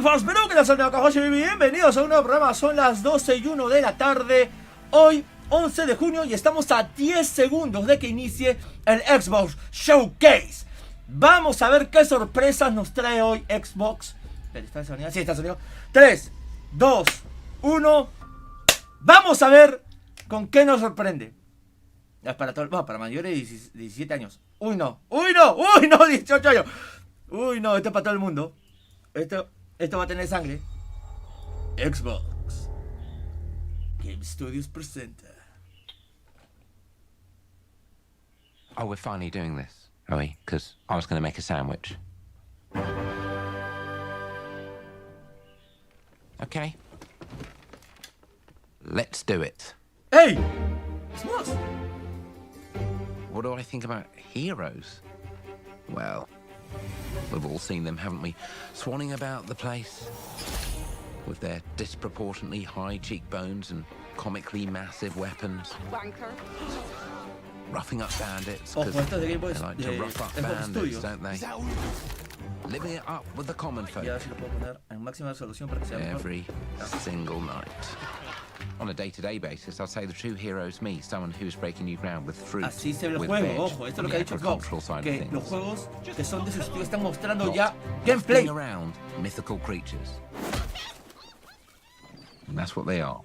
fans, pero que las NEOAKAHOSHI, bienvenidos a un nuevo programa. Son las 12:01 de la tarde. Hoy, 11 de junio, y estamos a 10 segundos de que inicie el Xbox Showcase. Vamos a ver qué sorpresas nos trae hoy Xbox. ¿Está en sonido? Sí, está en sonido. 3, 2, 1. Vamos a ver con qué nos sorprende. Es para todo, para mayores de 17 años. Uy, no. Uy, no. Uy, no, 18 años. Uy, no, esto es para todo el mundo. Esto va a tener sangre. Xbox Game Studios presenta. Oh, we're finally doing this, are we? Because I was going to make a sandwich. Okay. Let's do it. Hey! It's us. What do I think about heroes? Well, we've all seen them, haven't we? Swanning about the place with their disproportionately high cheekbones and comically massive weapons. Wanker. Roughing up bandits, Oh, because esto es de Game Boy, they like to rough up bandits, Studio. don't they? Living it up with the common folk Y ahora sí lo puedo poner en máxima resolución para que sea mejor. every single night. On a day-to-day basis, I'll say the true hero is me, someone who's breaking new ground with fruit, Así se ve el with juego, veg, ojo, esto es on lo que the ha dicho Xbox, agricultural side of que things. los juegos que son de ese estudio están mostrando Not ya gameplay. being around mythical creatures. And that's what they are.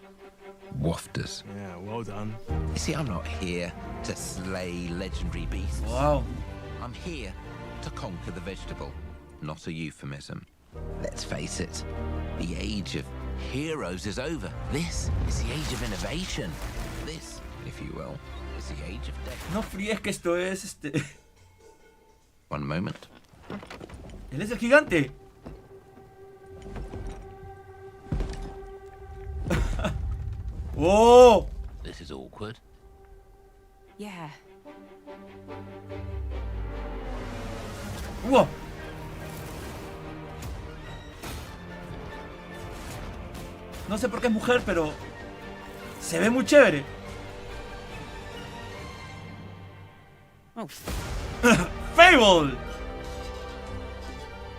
Wafters. Yeah, well done. You see, I'm not here to slay legendary beasts. Wow. I'm here to conquer the vegetable, not a euphemism. Let's face it, the age of heroes is over. This is the age of innovation. This, if you will, is the age of death. No fríes que esto es One moment. Él es el gigante. ¡Oh! This is awkward. Yeah. ¡Wow! No sé por qué es mujer, pero se ve muy chévere. Oh, ¡Fable!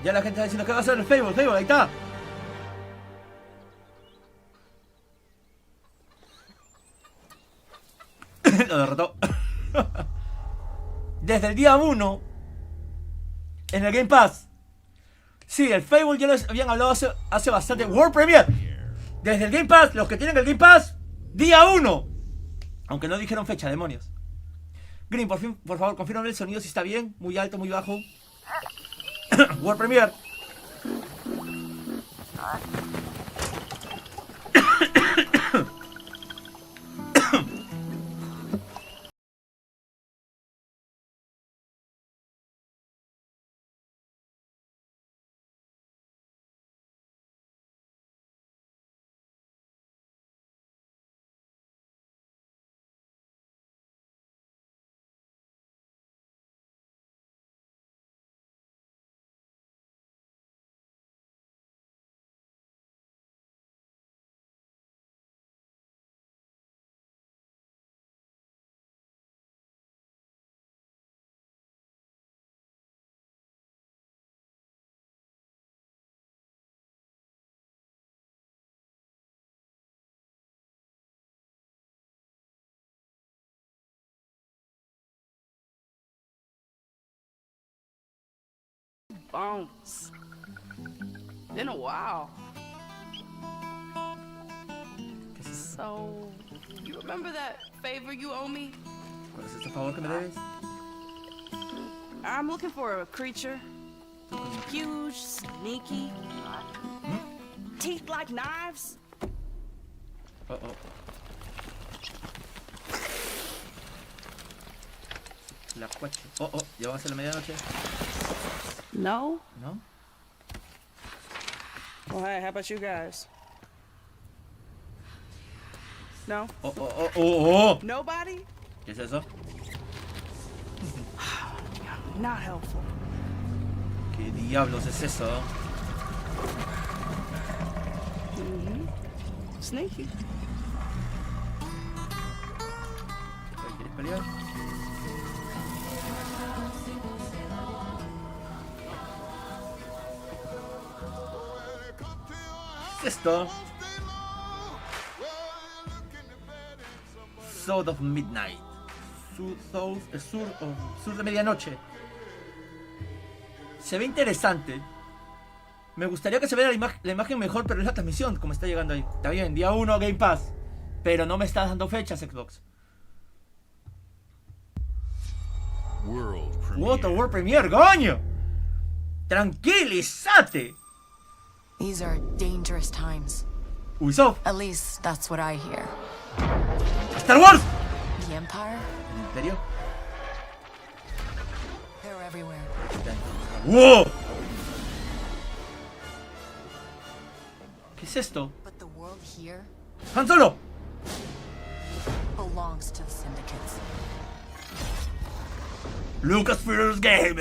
Ya la gente está diciendo que va a ser el Fable, ahí está. Lo derrotó. Desde el día 1 en el Game Pass. Sí, el Fable ya lo habían hablado hace bastante. World Premiere. Desde el Game Pass, los que tienen el Game Pass, día 1. Aunque no dijeron fecha, demonios. Green, por favor, confírmame el sonido si está bien. Muy alto, muy bajo. World Premiere. bones. Been a while. So, you remember that favor you owe me? ¿Cuál es este favor que me debes? I'm looking for a creature. Huge, sneaky, teeth like knives. Oh, oh. La cuache. Oh, oh, ya va a ser la medianoche. No? ¿No? Well, hey, how about you guys? No? Oh, oh, oh, oh, oh. Nobody? ¿Qué es eso? Not helpful. ¿Qué diablos es eso? Sneaky. ¿Quieres pelear? ¿Qué es esto? South of Midnight. Sur de medianoche. Se ve interesante. Me gustaría que se vea la imagen mejor, pero es la transmisión como está llegando ahí. Está bien, día 1 Game Pass. Pero no me está dando fechas Xbox. World Premiere, coño. Tranquilízate. These are dangerous times. Ubisoft. At least that's what I hear. Star Wars. The Empire? ¿El Imperio? They're everywhere. ¡Wow! ¿Qué es esto? But the world here ¡Han Solo! belongs to the syndicates. Lucasfilm Game,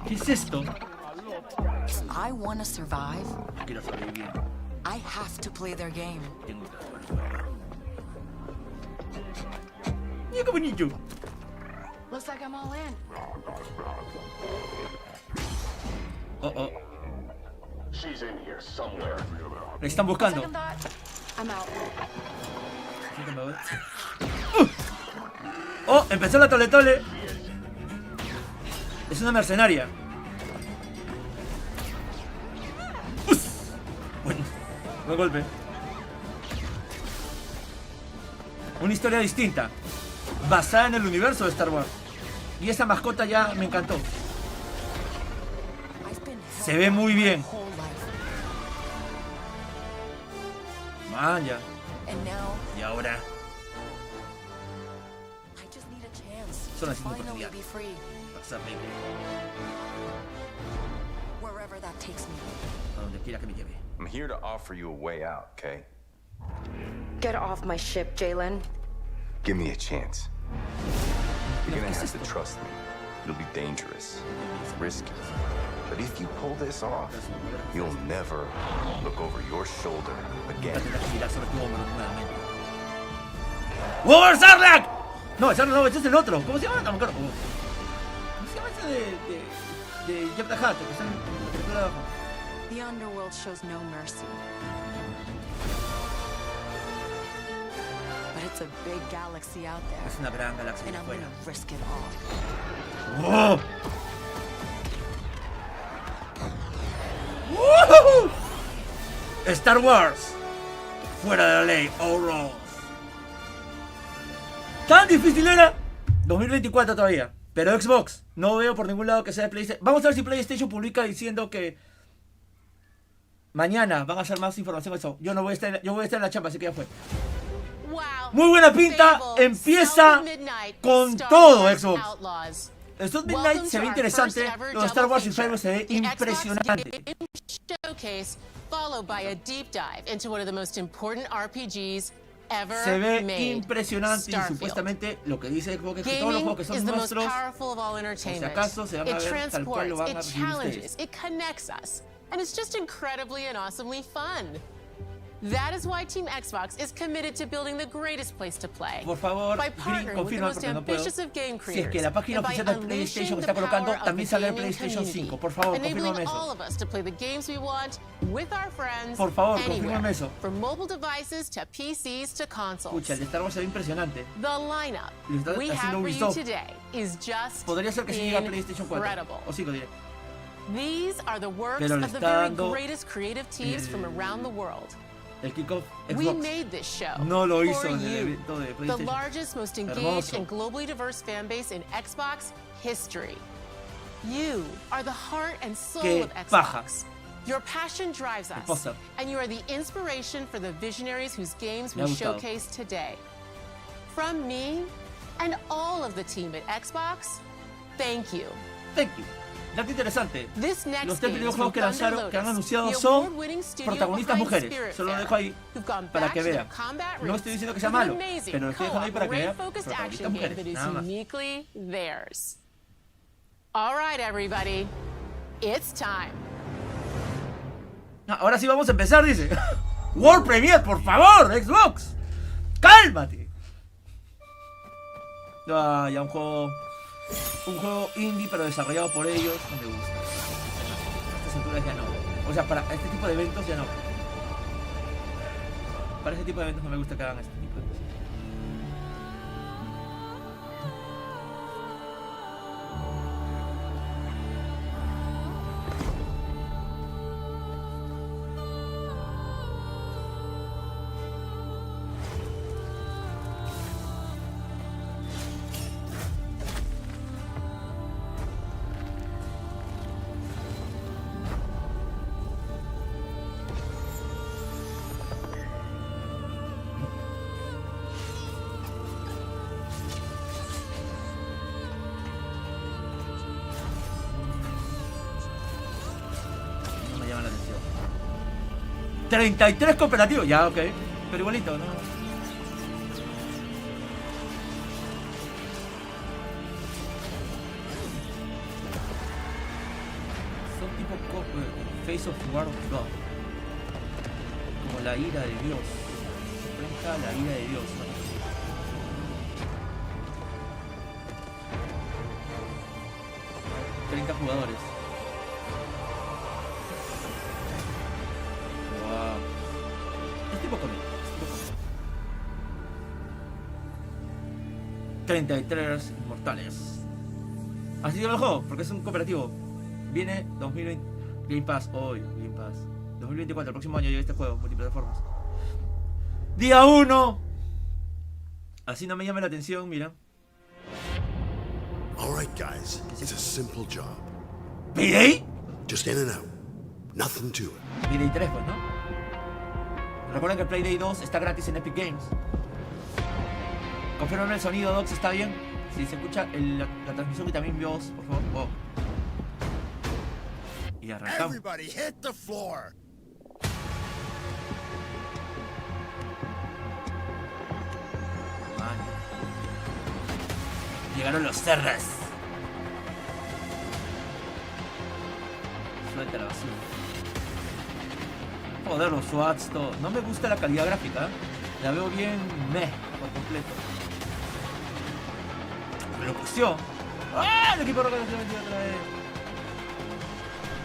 ¿Qué es esto? If I want to survive, Quiero sobrevivir. I have to play their game. Tengo que jugar. Mira qué bonito. Looks like I'm all in. Oh, oh. She's in here somewhere. Le están buscando. Second thought, I'm out. Oh, empezó la tole. Es una mercenaria. Bueno, buen golpe. Una historia distinta, basada en el universo de Star Wars. Y esa mascota ya me encantó. I've been Se ve muy bien. my whole life. Vaya. And now Y ahora I just need a chance Solo to haciendo finally oportunidad. be free. pasarme Wherever that takes me. a donde quiera que me lleve. I'm here to offer you a way out, okay? Get off my ship, Jalen. Give me a chance. You're gonna ¿Qué es have to esto? trust me. It'll be dangerous, risky. But if you pull this off, you'll never look over your shoulder again. Tendrás que girar sobre tu hombro nuevamente. ¡War Sarlacc! No, ese no, ese es el otro. ¿Cómo se llama? No me acuerdo. ¿Cómo se llama ese de Jeff the Hutt, que está en la película de abajo? The underworld shows no mercy. But it's a big galaxy out there. Es una gran galaxia And de I'm afuera. gonna risk it all. ¡Oh! ¡Woohoo! Star Wars. Fuera de la ley. All rules. ¿Tan difícil era? 2024 todavía. Pero Xbox, no veo por ningún lado que sea de PlayStation. Vamos a ver si PlayStation publica diciendo que mañana van a hacer más información de eso. Yo voy a estar en la chamba, así que ya fue. Muy buena pinta. Empieza con todo Xbox. Esto Midnight se ve interesante. Lo de Star Wars y Fable se ve impresionante. Showcase followed by a deep dive into one of the most important RPGs ever Se ve made, impresionante y Starfield. supuestamente lo que dice Xbox es que todos los Gaming juegos que is son the most nuestros, powerful of all por si entertainment. acaso se van a It ver tal cual lo transports, van a it recibir challenges, ustedes. it connects us, and it's just incredibly and awesomely fun. That is why Team Xbox is committed to building the greatest place to play. Por favor, by Green, partnering with the confirma most porque no puedo. ambitious of game Si es que creators, la página and by oficial de unleashing PlayStation the está colocando, power of también the sale el gaming PlayStation community, 5. Por favor, enabling confírmame all eso. of us to play the games we want with our friends Por favor, anywhere, confírmame eso. from mobile devices to PCs to consoles. Escucha, el de Star Wars se ve impresionante. The lineup Lo está we haciendo have for you Ubisoft. today is just Podría ser que se llegue a PlayStation 4. incredible. O 5 diré. These are the works Pero le of the está very dando greatest creative teams from around the world. El kickoff We Xbox made this show no lo hizo for en el you, evento de the PlayStation. largest, most engaged, Hermoso. and globally diverse fan base in Xbox history. You are the heart and soul Qué of Xbox. paja. Your passion drives us, póster. and you are the inspiration for the visionaries whose games Me we ha gustado. showcase today. From me and all of the team at Xbox, thank you. Thank you. Dato interesante. This next Los tres game is videojuegos from que Thunder lanzaron, que han Lotus, anunciado the son award-winning studio protagonistas behind mujeres. Spiritfarer, Se lo dejo ahí who've gone para back que to their vean. combat No roots estoy diciendo que sea with an malo, amazing pero lo estoy dejando ahí para que vean co-op, raid-focused protagonistas action game mujeres. that is Nada más. uniquely theirs. All right, everybody, it's time. No, ahora sí vamos a empezar, dice. World Premiere, por favor, Xbox. Cálmate. Ah, ya un juego indie, pero desarrollado por ellos. No me gusta. A estas alturas ya no. O sea, para este tipo de eventos ya no. Para este tipo de eventos no me gusta que hagan este tipo de cosas. No me llama la atención. 33 cooperativos, ya, ok. Pero igualito, ¿no? Son tipo Face of War of God. Como la ira de Dios. Enfrenta a la ira de Dios, ¿no? Jugadores. Wow. Es tipo cómic. 33 inmortales. Así que lo juego, porque es un cooperativo. Viene 2020 Game Pass hoy, Game Pass. 2024, el próximo año llega este juego, multiplataformas. Día 1. Así no me llama la atención, mira. Alright guys, it's a simple job. ¿Payday? Just in and out. Nothing to it. Payday 3, pues, ¿no? Recuerden que el Payday 2 está gratis en Epic Games. Confirmen el sonido, Docs, ¿está bien? Si se escucha la transmisión y también mi voz, por favor. Wow. Y arrancamos. Everybody hit the floor. Man. Llegaron los cerras. Suelta la basura. Joder, los SWATs, todo. No me gusta la calidad gráfica. La veo bien meh por completo. Me lo pusió. ¡Ah! El equipo roca se metió otra vez.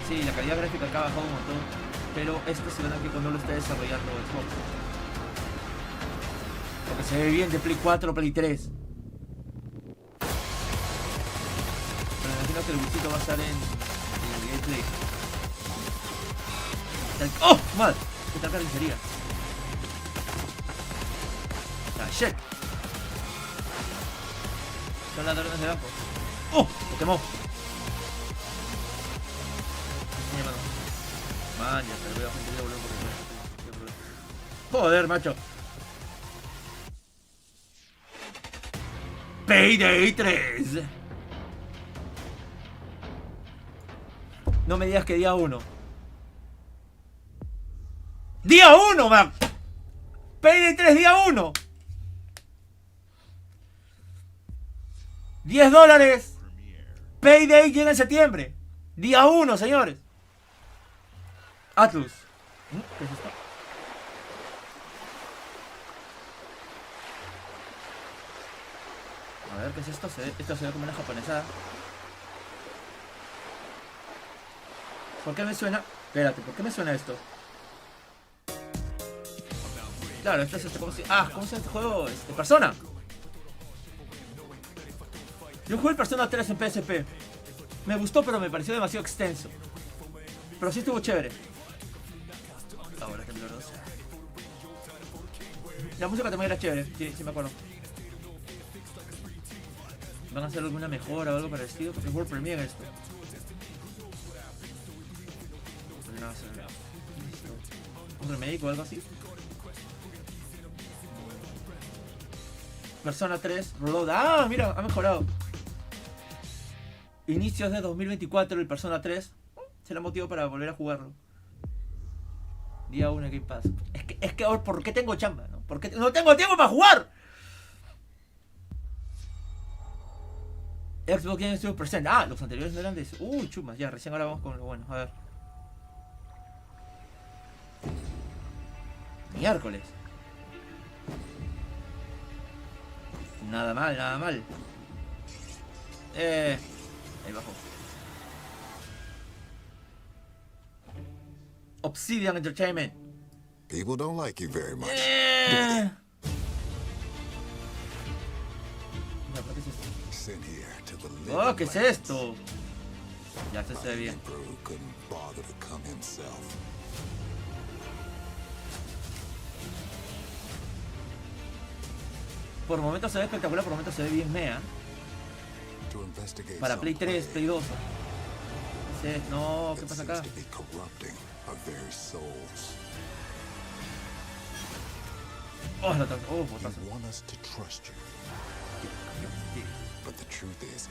Sí, la calidad gráfica acá ha bajado un montón. Pero esto se ve aquí cuando lo está desarrollando Xbox. Porque se ve bien de Play 4 o Play 3. Pero me imagino que el gustito va a estar en el gameplay. ¡Oh! ¡Mal! ¿Qué tal carnicería? ¡Ah, shit! Son ladrones de banco. ¡Oh! ¡Lo quemó! Man, ya se lo veo a gente de volumen porque... Joder, macho. Payday 3. No me digas que día 1. ¡Día 1, man! Payday 3, día 1. $10. Payday llega en septiembre. Día 1, señores. Atlus. ¿Qué es esto? A ver, ¿qué es esto? Esto se ve como una japonesada. ¿Por qué me suena? Espérate, ¿por qué me suena esto? Claro, esto es ¿cómo se llama este juego? Persona. Yo jugué el Persona 3 en PSP. Me gustó, pero me pareció demasiado extenso. Pero sí estuvo chévere. Ahora temblorosa. La música también era chévere, sí me acuerdo. ¿Van a hacer alguna mejora o algo parecido? Porque es World Premiere esto. No, ¿un remake o algo así? Persona 3, Reload. ¡Ah! Mira, ha mejorado. Inicios de 2024, el Persona 3. Será motivo para volver a jugarlo. Día 1 Game Pass. Es que ahora, ¿por qué tengo chamba? ¿No? ¿Por qué no tengo tiempo para jugar? Xbox Game Studio Present. Ah, los anteriores no eran de eso. Chumas, ya, recién ahora vamos con lo bueno. A ver. Miércoles. Nada mal, nada mal. Ahí bajo. Obsidian Entertainment. People don't like you very much. Mira, ¿qué es esto? Sent here to the Oh, ¿qué es Living esto? Ya se ve bien. Emperor who couldn't bother to come himself. Por momentos se ve espectacular, por momentos se ve bien mea. To investigate Para some Play 3, plague Play 2. No, ¿qué that pasa seems acá? to be corrupting our very souls. Oh, la botazo. You want us to trust you. But the truth is,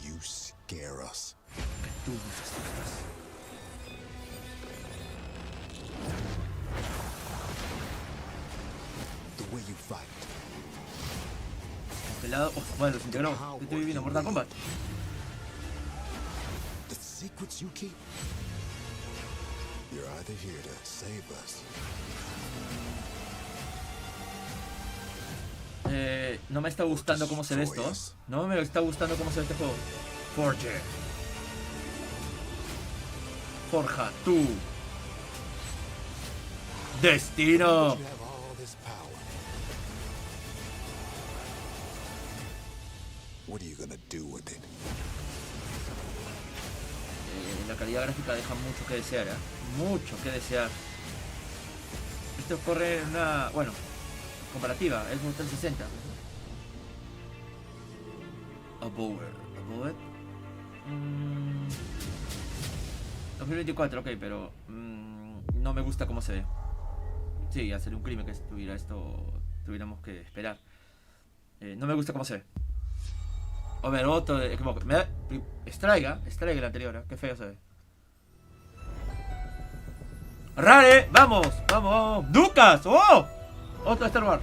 you scare us. Tú nos asustas. The way you fight. Pelado. Oh, bueno, los integró. ¿Qué estoy viviendo? Mortal Kombat. The secrets you keep. You're either here to save us. No me está gustando cómo se ve esto. No me está gustando cómo se ve este juego. Forge. Forja tú. Destino. You have all this power. What are you gonna do with it? La calidad gráfica deja mucho que desear, ¿eh? Mucho que desear. Esto corre en una... Bueno, comparativa, es un 360. Above. 2024, ok, pero no me gusta cómo se ve. Sí, hacer un crimen que estuviera esto, tuviéramos que esperar. No me gusta cómo se ve. A ver, otro de... Estraiga el anterior, ¿eh? Qué feo se ve. ¡Rare! ¡Vamos! ¡Vamos! ¡Lucas! ¡Oh! Otro Star Wars.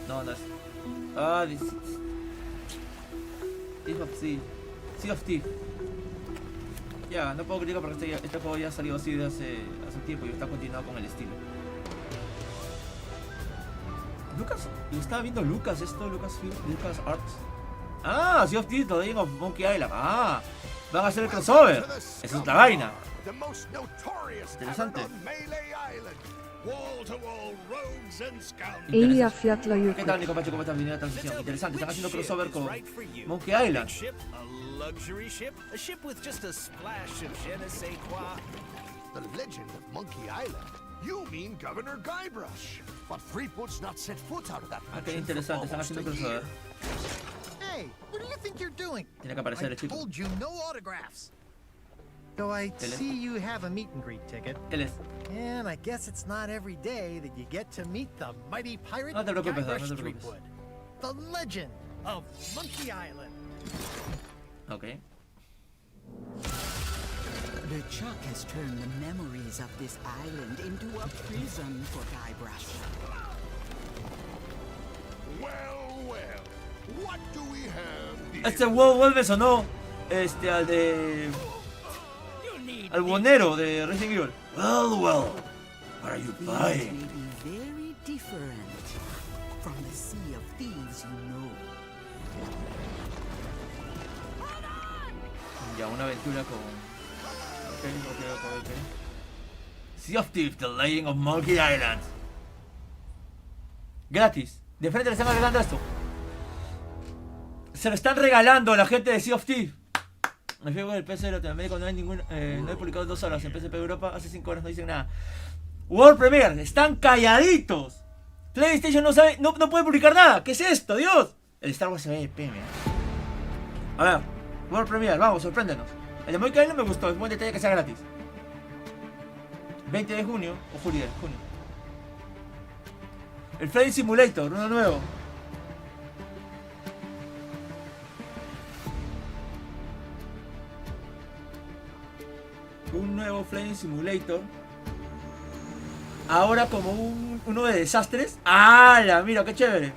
No, no es... Ah, Sea of Thieves. Ya, no puedo criticar porque este juego ya ha salido así de hace tiempo y está continuado con el estilo. Lucas, yo estaba viendo Lucas Arts. Ah, Sea of Thieves, The Legend of Monkey Island. Ah, van a hacer el crossover. Esa es otra vaina. Interesante. ¿Qué tal, Nico Pacho? ¿Cómo estás? Bienvenido a la transmisión. Interesante, están haciendo crossover con Monkey Island. The legend of Monkey Island. You mean Governor Guybrush. But Threepwood's not set foot out of that Ah, qué mansion interesante, for están almost haciendo a year. crossover. Hey, what do you think you're doing? Tiene que aparecer I el chico. told you no autographs. So I see you have a meet and greet ticket. Él es. And I guess it's not every day that you get to meet the mighty pirate No te preocupes, Guybrush no te preocupes. Threepwood, the legend of Monkey Island. Ok. The Chuck has turned the memories of this island into a prison for Guybrush. Well, what do we have? Este vuelve sonó al de... al buhonero de Resident Evil. Well, what are you These buying? may be very different from the Sea of Thieves you know. Ya, una aventura con... Ok. Sea of Thieves, The Legend of Monkey Island. Gratis. De frente le están regalando esto. Se lo están regalando a la gente de Sea of Thieves. Me fijo en el PC de Latinoamérica, no hay ningún... no he publicado 2 horas en PSP Europa. Hace 5 horas no dicen nada. World Premiere, están calladitos. PlayStation no sabe, no puede publicar nada. ¿Qué es esto, Dios? El Star Wars se ve de PM. A ver, World Premiere, vamos, sorpréndenos. El de Monkey Island me gustó, es buen detalle que sea gratis. 20 de junio, o junio. El Flight Simulator, uno nuevo. Un nuevo Flying Simulator. Ahora como uno de desastres. ¡Hala! Mira, qué chévere.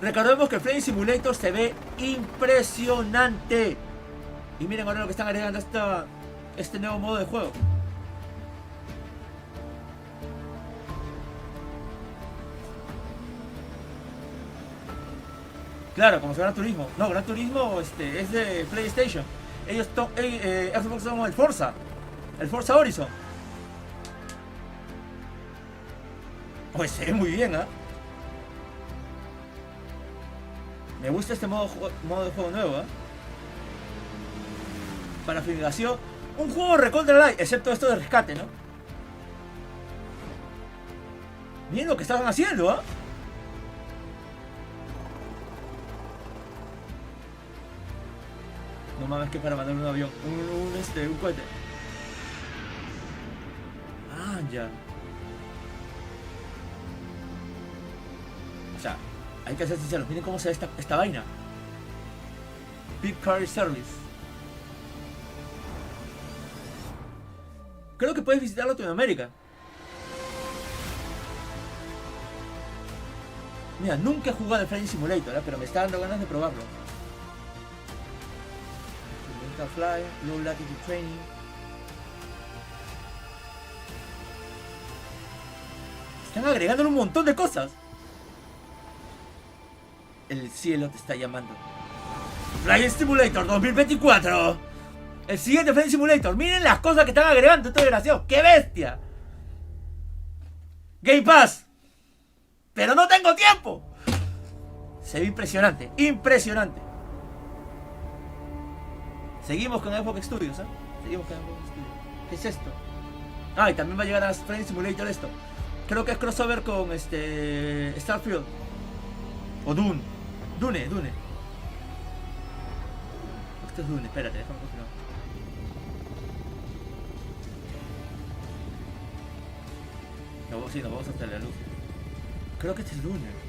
Recordemos que el Flying Simulator se ve impresionante. Y miren ahora lo que están agregando a este nuevo modo de juego. Claro, como si Gran Turismo. No, Gran Turismo es de PlayStation. Ellos Xbox son el Forza Horizon. Pues se ve muy bien, ¿eh? Me gusta este modo de juego nuevo, ¿eh? Para fumigación, un juego recontra light, excepto esto de rescate, ¿no? Miren lo que estaban haciendo, ¿eh? No mames, que para mandar un avión, un cohete. Ah, ya. O sea, hay que ser sinceros, miren cómo se ve esta vaina. Big Car Service. Creo que puedes visitar Latinoamérica. Mira, nunca he jugado el Flying Simulator, ¿eh? Pero me está dando ganas de probarlo. Fly, Low Latitude Training. Están agregando un montón de cosas. El cielo te está llamando. Flying Simulator 2024. El siguiente Flying Simulator. Miren las cosas que están agregando estos desgraciados. ¡Qué bestia! Game Pass. Pero no tengo tiempo. Se ve impresionante. Impresionante. Seguimos con Xbox Studios, ¿eh? Seguimos con Xbox Studios. ¿Qué es esto? Ah, y también va a llegar a Flying Simulator esto. Creo que es crossover con Starfield. O Dune. Dune. Esto es Dune, espérate, déjame confirmar. No, sí, nos vamos hasta la luz. Creo que este es Dune.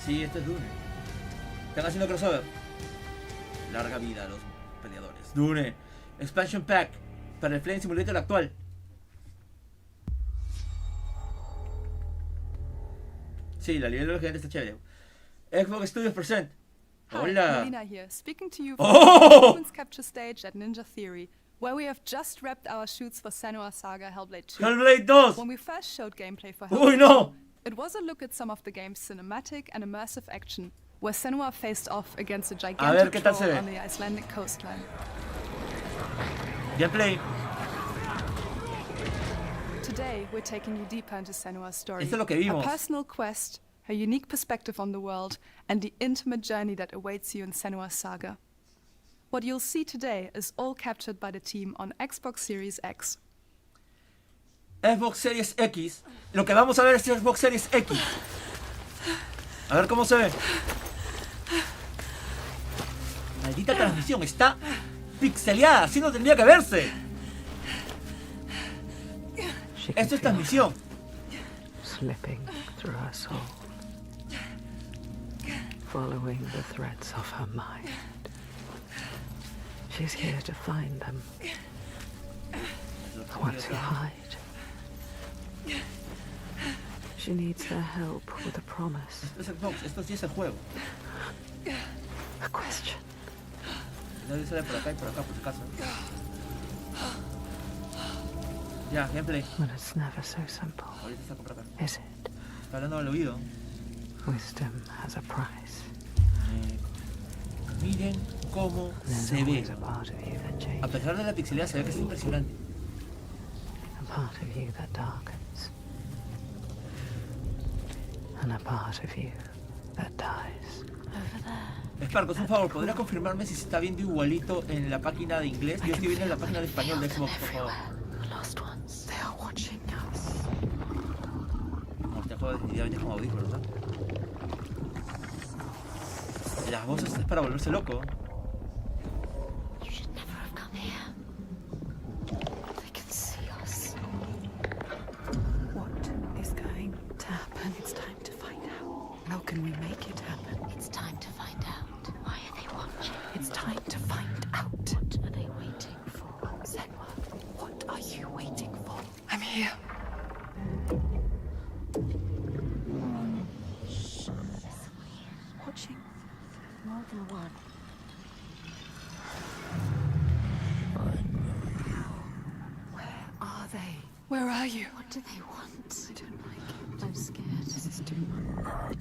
Sí, este es Dune. Están haciendo crossover. Larga vida a los peleadores. Dune. Expansion Pack para el Flying Simulator actual. Sí, la librería de los gigantes está chévere. Xbox Studios Present. Hola. Melina here, speaking to you from Oh! the performance capture stage at Ninja Theory, where we have just wrapped our shoots for Senua Saga Hellblade 2. Hellblade 2. When we first showed gameplay for Uy, Hellblade no. 2, it was a look at some of the game's cinematic and immersive action, where Senua faced off against a gigantic ¿qué tal se troll ve? on the Icelandic coastline. Gameplay. Today, we're taking you deeper into Senua's story. Esto es lo que vimos. A personal quest, her unique perspective on the world, and the intimate journey that awaits you in Senua's saga. What you'll see today is all captured by the team on Xbox Series X. Xbox Series X. Lo que vamos a ver es Xbox Series X. A ver cómo se ve. Maldita transmisión, está pixeleada, así no tendría que verse. Esto es transmisión. Slipping through her soul, following the threads of her mind. She's here to find them. What to hide. She needs their help with a promise. Esto es Xbox, esto sí es el juego. A question. Debe ser por acá y por acá, por si acaso. Ya, gameplay. But it's never so simple. Ahorita está por acá. Is it? Está hablando al oído. Wisdom has a price. Miren cómo se ve. A pesar de la pixelada se ve que es impresionante. A part of you that darkens. And a part of you that dies. Over there. Sparkos, un favor, ¿podrías confirmarme si se está viendo igualito en la página de inglés? Yo estoy viendo en la página de español de Xbox, por favor. The lost ones, they are watching us. No, este juego definitivamente es con audífonos, ¿verdad? Las voces es para volverse loco. You should never have come here. They can see us. What is going to happen? It's time to find out. How can we make it happen? It's time to find out. Why are they watching? It's time to find out. What are they waiting for? Senua, what are you waiting for? I'm here. Watching. More than one. you? What do they want? I don't like it. I'm scared. This is too much.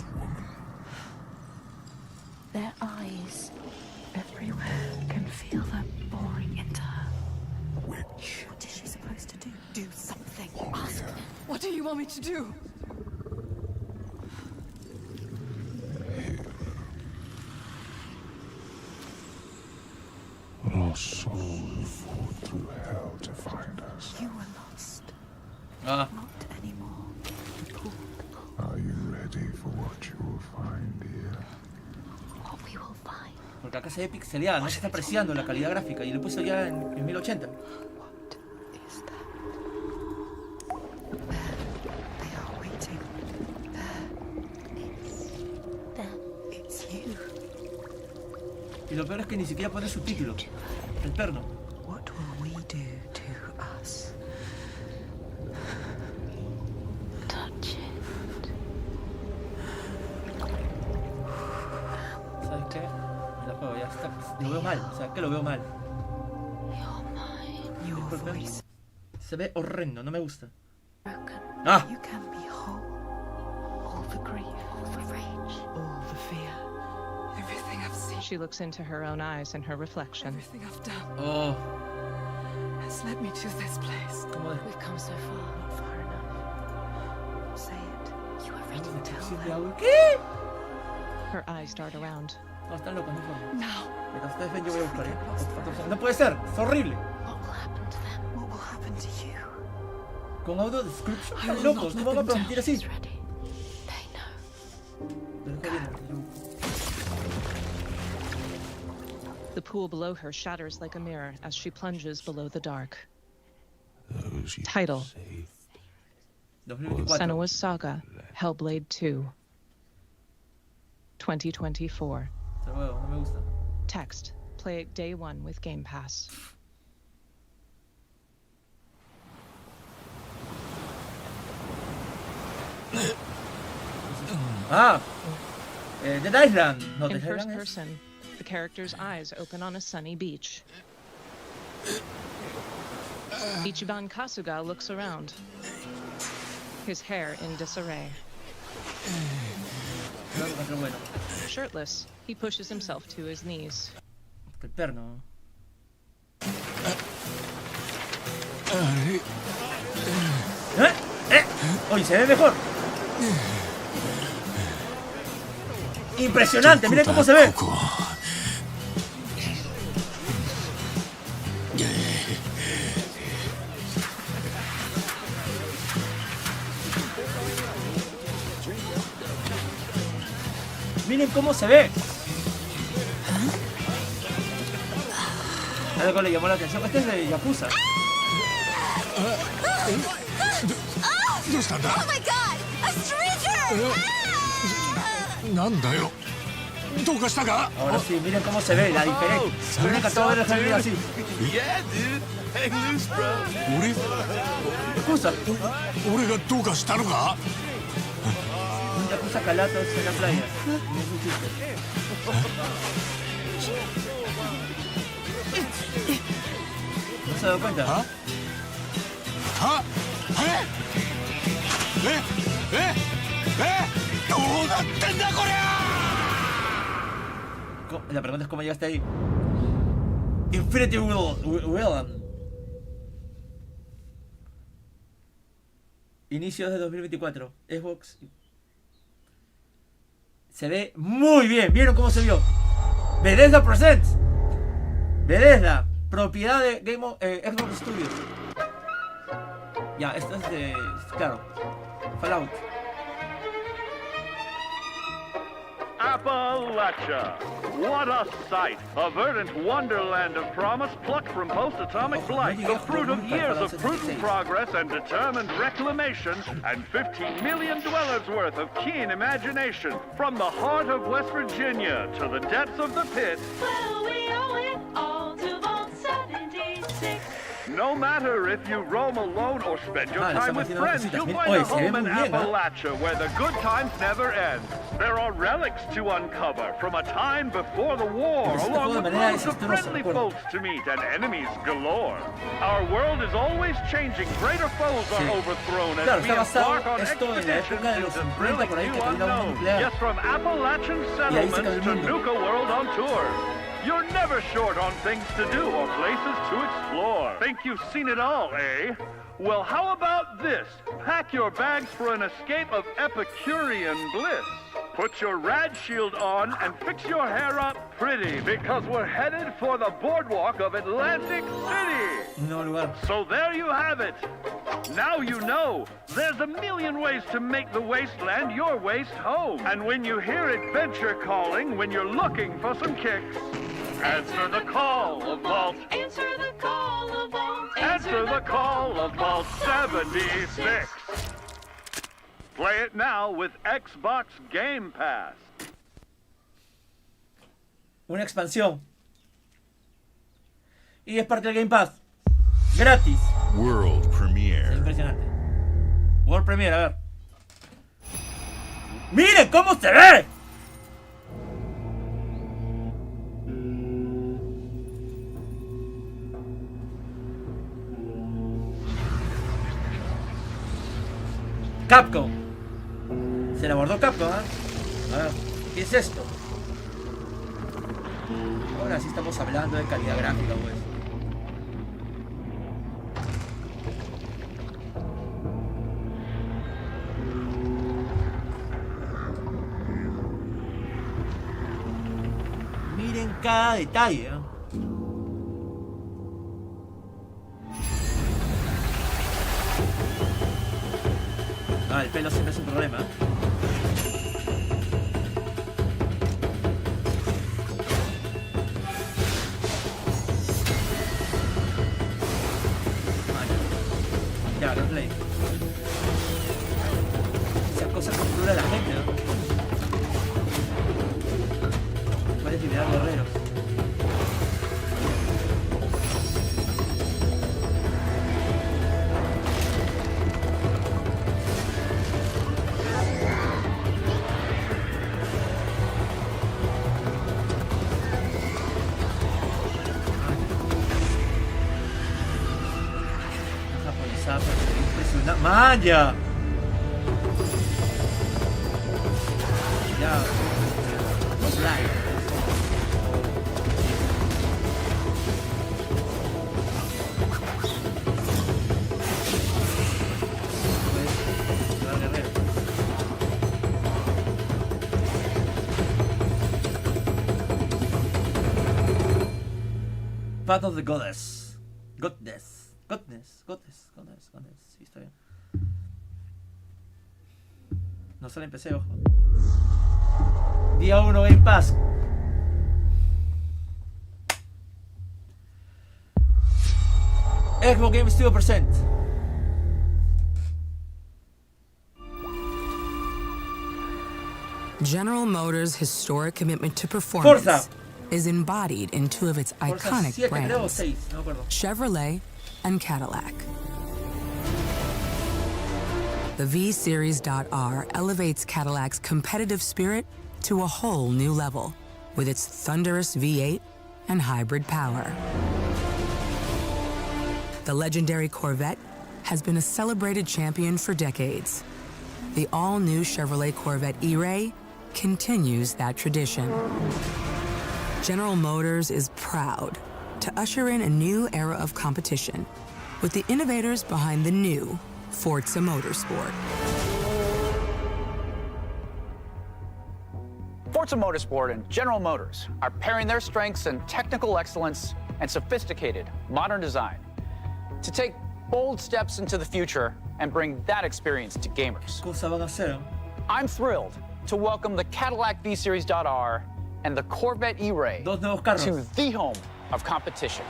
Their eyes everywhere. I can feel them boring into her. Witch. What is she supposed to do? Do something. Ask them. What do you want me to do? Lost souls fought through hell to find us. You were lost. Ah. Not anymore. Are you ready for what you will find here? What we will find. Porque acá se ve pixeleada, no se está apreciando la calidad gráfica. Y lo puso ya en 1080. They are waiting. It's you. Y lo peor es que ni siquiera pone subtítulo. El perno. What will we do to us? Touch it. ¿Sabes qué? Me la juego, ya está. Lo veo mal, ¿sabes qué? Lo veo mal. Disculpen. Se ve horrendo, no me gusta. Ah. You can be whole. All the grief, all the rage, all the fear. Everything I've seen. She looks into her own eyes and her reflection. Everything I've done. Oh. Has led me to this place. We've come so far, not far enough. Say it. You are ready to tell them. ¿Qué? Her eyes dart around. No, están locos, no puedo. Now. Mientras ustedes ven, yo voy a buscar, ¿eh? No puede ser, es horrible. What will happen to them? What will happen to you? Con audio description, están locos, no van a permitir así. They know. Pero está bien, The pool below her shatters like a mirror as she plunges below the dark. Title: 2024. Senua's Saga, Hellblade 2, 2024. Hasta luego, no me gusta. Text: play it day 1 with Game Pass. Ah, Dead Island. No, In Dead first Island person, the character's eyes open on a sunny beach. Ichiban Kasuga looks around, his hair in disarray. Shirtless, he pushes himself to his knees. El perno. Oye, se ve mejor. Impresionante, miren cómo se ve. Miren cómo se ve. Algo le llamó la atención. Este es de Yakuza. Oh my god! A stranger! Ahora sí, miren cómo se ve, la diferencia. Me hubiera encantado ver el Hellblade así. Yeah, dude. Hang loose, bro. Yakuza. Un Yakuza calatos en la playa. No es un chiste. ¿No se ha dado cuenta? La pregunta es cómo llegaste ahí. Infinity Will. Inicios de 2024. Xbox. Se ve muy bien. ¿Vieron cómo se vio? Bethesda Presents. Bethesda. Propiedad de Xbox Studios. Ya, esto es de... Claro. Fallout. Appalachia. What a sight! A verdant wonderland of promise plucked from post-atomic blight, the fruit of years of prudent progress and determined reclamation, and 15 million dwellers worth of keen imagination. From the heart of West Virginia to the depths of the pit. Well, we owe it all to Vault 76. No matter if you roam alone or spend your time with friends, you'll find a home in Appalachia where the good times never end. There are relics to uncover from a time before the war, along with lots of friendly folks to meet and enemies galore. Our world is always changing. Greater foes are overthrown as we embark on expeditions into thrilling new unknowns. Yes, from Appalachian settlements to Nuka World on tour. You're never short on things to do or places to explore. Think you've seen it all, eh? Well, how about this? Pack your bags for an escape of Epicurean bliss. Put your rad shield on and fix your hair up pretty, because we're headed for the boardwalk of Atlantic City. So there you have it. Now you know. There's a million ways to make the wasteland your waste home. And when you hear adventure calling, when you're looking for some kicks, answer the call of Vault. Answer the call of Vault. Answer the call of Vault 76. Play it now with Xbox Game Pass. Una expansión. Y es parte del Game Pass. Gratis. World Premiere. Impresionante. World Premiere, a ver. ¡Miren cómo se ve! Capcom. Se la abordó Capcom, ¿eh? A ver, ¿qué es esto? Ahora sí estamos hablando de calidad gráfica, pues. Miren cada detalle, ¿eh? Ah, el pelo siempre es un problema. Ya, gameplay. Esas cosas controlan a la gente, ¿no? Puedes liberar guerreros. ¡Maya! Ya. Path of the Goddess. Goddess. Sí, está bien. No sale en PC, ojo. Día 1 Game Pass. Xbox Game Studio present. General Motors' historic commitment to performance is embodied in two of its iconic brands, Chevrolet and Cadillac. The V-Series.R elevates Cadillac's competitive spirit to a whole new level with its thunderous V8 and hybrid power. The legendary Corvette has been a celebrated champion for decades. The all-new Chevrolet Corvette E-Ray continues that tradition. General Motors is proud to usher in a new era of competition with the innovators behind the new Forza Motorsport. Forza Motorsport and General Motors are pairing their strengths in technical excellence and sophisticated modern design to take bold steps into the future and bring that experience to gamers. I'm thrilled to welcome the Cadillac V-Series.R and the Corvette E-Ray to the home of competition.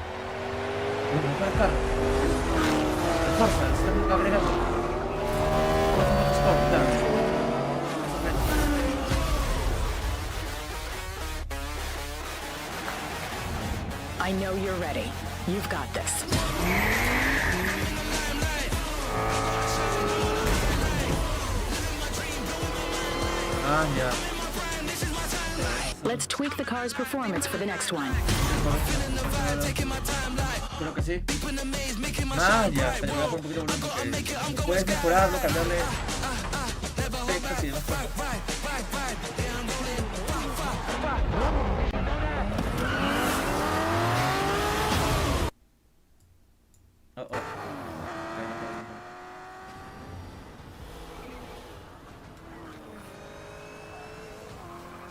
I know you're ready. You've got this. Ah, ya. Let's tweak the car's performance for the next one. Creo que sí. Ah, ya. Pero voy a poner un poquito de volumen porque puedes mejorarlo, cambiarle efectos y demás cosas.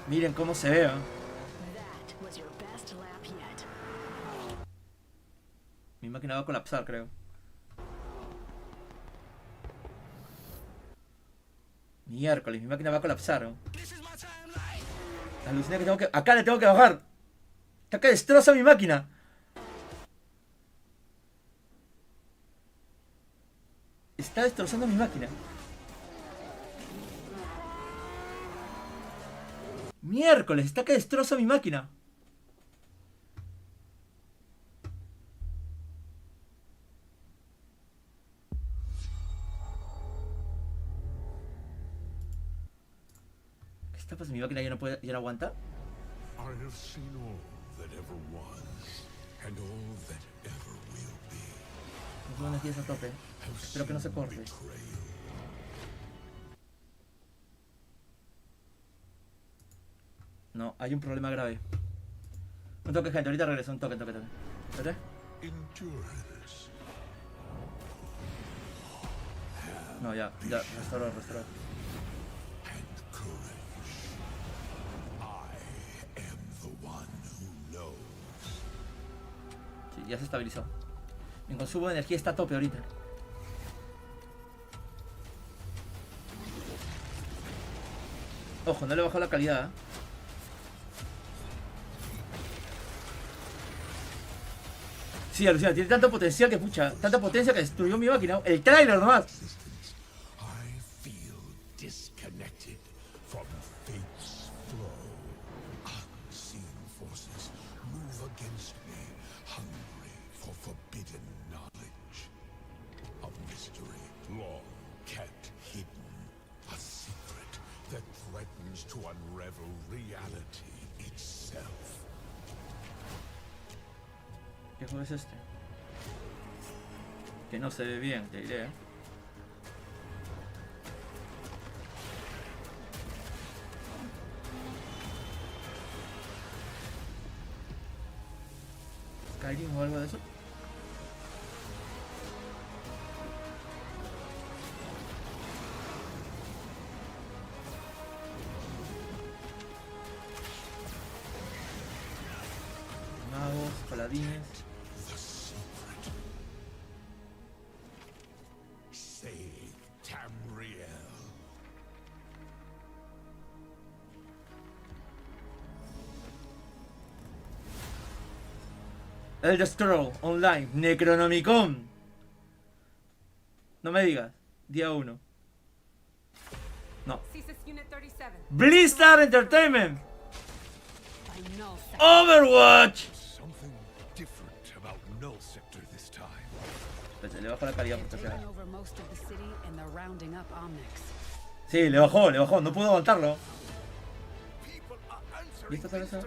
Miren cómo se ve, ¿eh? Mi máquina va a colapsar, creo. Miércoles, mi máquina va a colapsar, ¿eh? Aluciné que tengo que... Acá le tengo que bajar. Está que destroza mi máquina. Está destrozando mi máquina. Miércoles, está que destroza mi máquina. ¿Qué está pasando? ¿Mi máquina ya no puede, ya no aguanta? I have seen all that ever was, and all that ever will be. Nos unos días a tope. Espero que no se corte. No, hay un problema grave. Un toque, gente, ahorita regreso, un toque. ¿Espera? No, ya, restauró. Sí, ya se estabilizó. Mi consumo de energía está a tope ahorita. Ojo, no le he bajado la calidad, ¿eh? Sí, alucina, tiene tanto potencial que pucha, tanta potencia que destruyó mi máquina. El trailer nomás. I feel disconnected from fate's flow. Unseen forces move against me, hungry for forbidden knowledge. A mystery long kept hidden. A secret that threatens to unravel reality itself. ¿Qué juego es este? Que no se ve bien, te diré. ¿Skyrim o algo de eso? Magos, paladines. Elder Scroll Online Necronomicon. No me digas. Día 1. No. Blizzard Entertainment. Overwatch. Le bajó la calidad porque sea. Sí, le bajó. No pudo aguantarlo. ¿Listo para eso?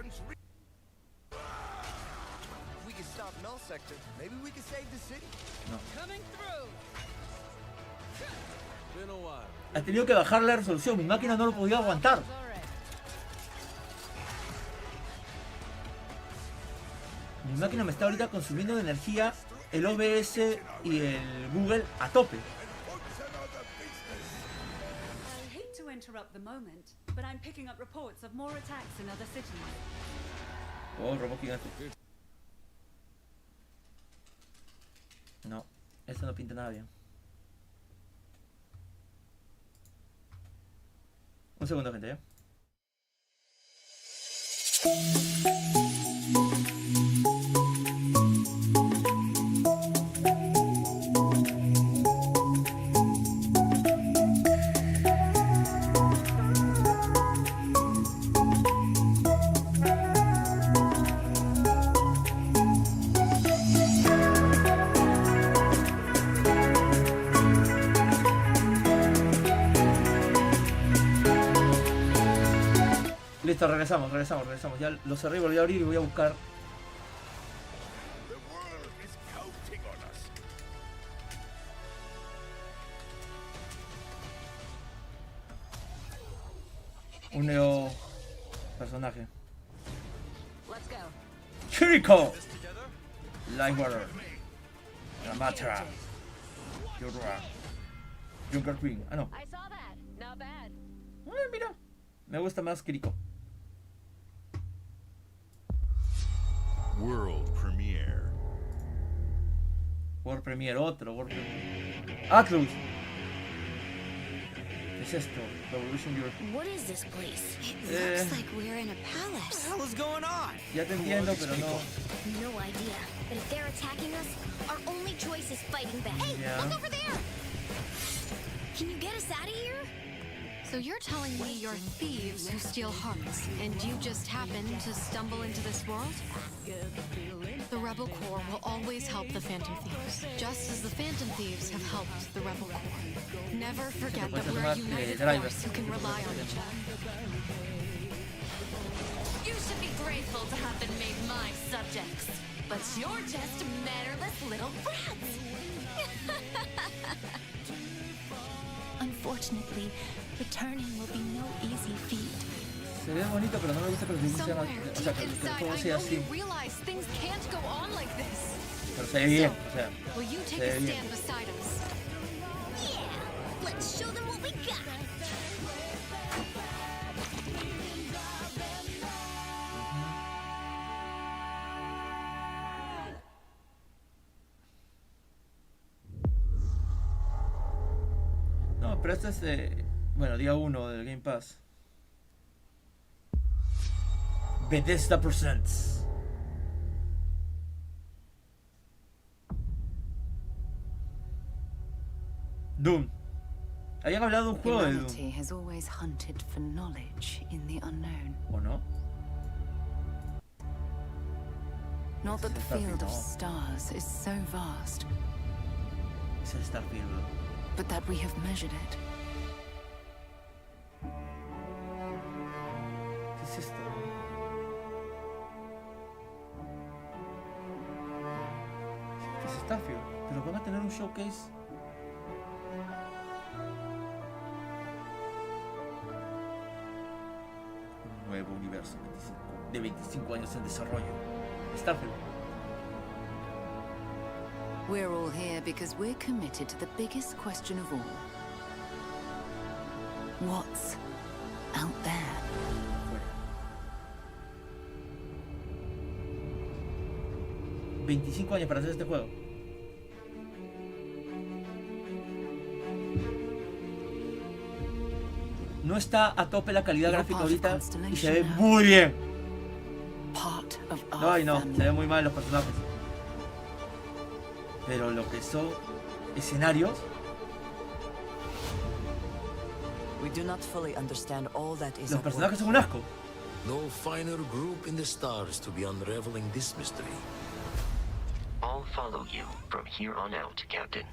No. Ha tenido que bajar la resolución. Mi máquina no lo podía aguantar. Mi máquina me está ahorita consumiendo de energía el OBS y el Google a tope. Oh, robot gigante. No, esto no pinta nada bien. Un segundo, gente, ¿ya? Listo, regresamos. Ya lo cerré y volví a abrir y voy a buscar. Un nuevo personaje. Kiriko Lightwater Ramatra Junker Queen. Ah, no. Mira. Me gusta más Kiriko. World Premiere. World Premiere, otro World Premiere. Atlus. ¿Qué es esto? Revolution Europe. What is this place? It looks like we're in a palace. What the hell is going on? Ya te entiendo, pero no. No idea. But if they're attacking us, our only choice is fighting back. Hey, Yeah. look over there! Can you get us out of here? So you're telling me you're thieves who steal hearts, and you just happened to stumble into this world? The Rebel Corps will always help the Phantom Thieves, just as the Phantom Thieves have helped the Rebel Corps. Never forget that we're a united force who can rely on each other. You should be grateful to have been made my subjects. But you're just mannerless little brats. Unfortunately, returning will be no easy feat. Se ve bonito, pero no me gusta que los dibujos sean, o sea, que el juego sea así. Realize things can't go on like this. Pero se ve bien, o sea, Will you se take ve a bien. stand beside us? Yeah, let's show them what we got. No, pero este es bueno, día 1 del Game Pass. Bethesda Presents. Doom. Habían hablado de un juego de Doom. Humanity has always hunted for knowledge in the unknown. ¿O no? Not that the field of No. stars is so vast, Es el Starfield. but that we have measured it. ¿Qué es esto? ¿Qué es Starfield? Pero van a tener un showcase. Un nuevo universo de 25 años en desarrollo. Starfield. We're all here because we're committed to the biggest question of all. What's out there? 25 años para hacer este juego. No está a tope la calidad gráfica ahorita y se ve muy bien. Ay no, se ve muy mal los personajes. Pero lo que son escenarios. Los personajes son un asco. No finer group in the stars to be unraveling this mystery. I'll follow you from here on out, Captain.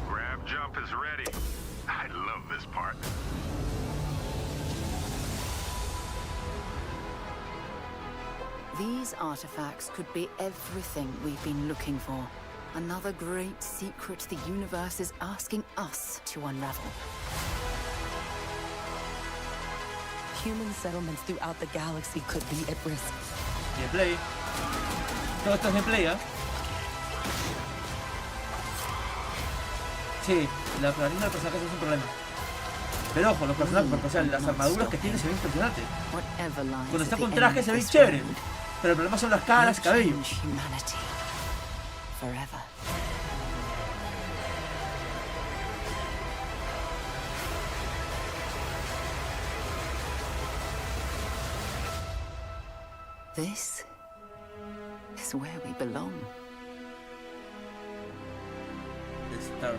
Grab jump is ready. I love this part. These artifacts could be everything we've been looking for. Another great secret the universe is asking us to unravel. Human settlements throughout the galaxy could be at risk. Gameplay. Todo esto es gameplay, ¿eh? Sí, la carisma del personaje es un problema. Pero ojo, los personajes, porque o sea, las armaduras que tiene se ven impresionantes. Cuando está con traje se ve chévere. Pero el problema son las caras y cabello. Forever. This is where we belong. Starfield.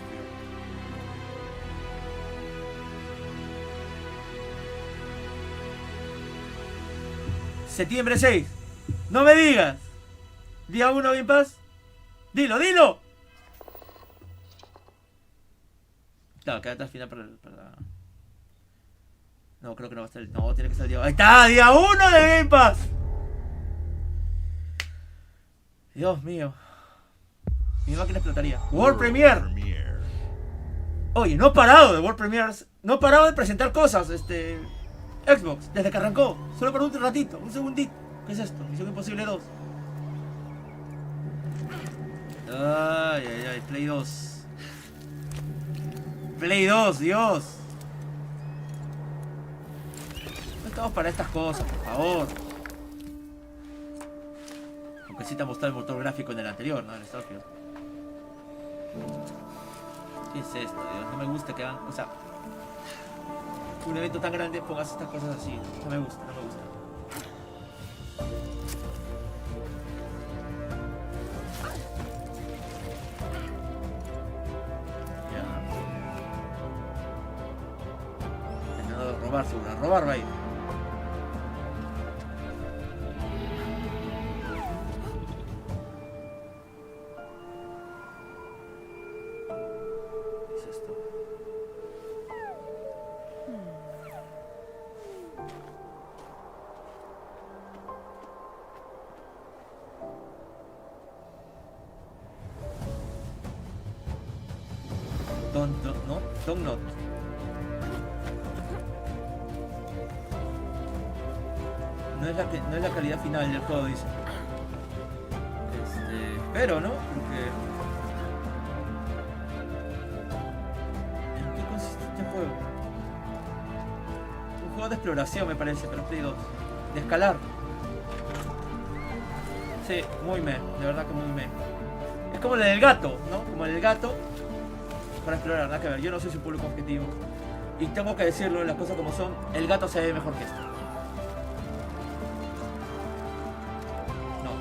Septiembre 6. No me digas. Día 1 Game Pass. Dilo, dilo. Claro, quédate al final para... No, creo que no va a estar. No, tiene que ser el día. ¡Ahí está! ¡Día 1 de Game Pass! Dios mío. Mi máquina explotaría. World Premiere. Oye, no he parado de World Premiers. No he parado de presentar cosas, Xbox, desde que arrancó. Solo por un ratito, un segundito. ¿Qué es esto? Misión Imposible 2. Ay, ay, ay, Play 2. Play 2, Dios. No estamos para estas cosas, por favor. Aunque sí te ha mostrado el motor gráfico en el anterior, ¿no? En el Starfield. ¿Qué es esto, Dios? No me gusta que hagan, o sea, un evento tan grande pongas estas cosas así. No me gusta, no me gusta. Ya. Intentando robar, seguro. Robar va a ir. Don't not. No es la calidad final del juego, dice. Espero, ¿no? Porque... ¿en qué consiste este juego? Un juego de exploración, me parece, pero Play 2. De escalar. Sí, muy de verdad que muy Es como el del gato, ¿no? Como el del gato. Para explorar, nada que ver, yo no soy su público objetivo. Y tengo que decirlo, las cosas como son, el gato se ve mejor que esto.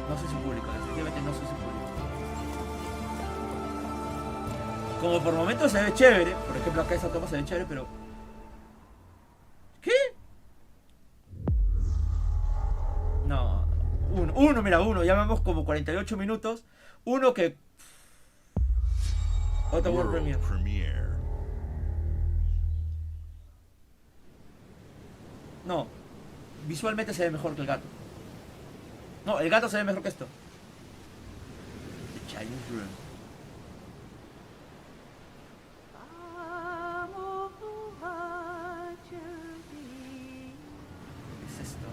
No soy su público, definitivamente no soy su público. Como por momentos se ve chévere, por ejemplo acá esa toma se ve chévere, pero... ¿qué? No, uno, ya vamos como 48 minutos. Uno que... Otro World Premiere. No. Visualmente se ve mejor que el gato. No, el gato se ve mejor que esto. The Chinese Room. ¿Qué es esto?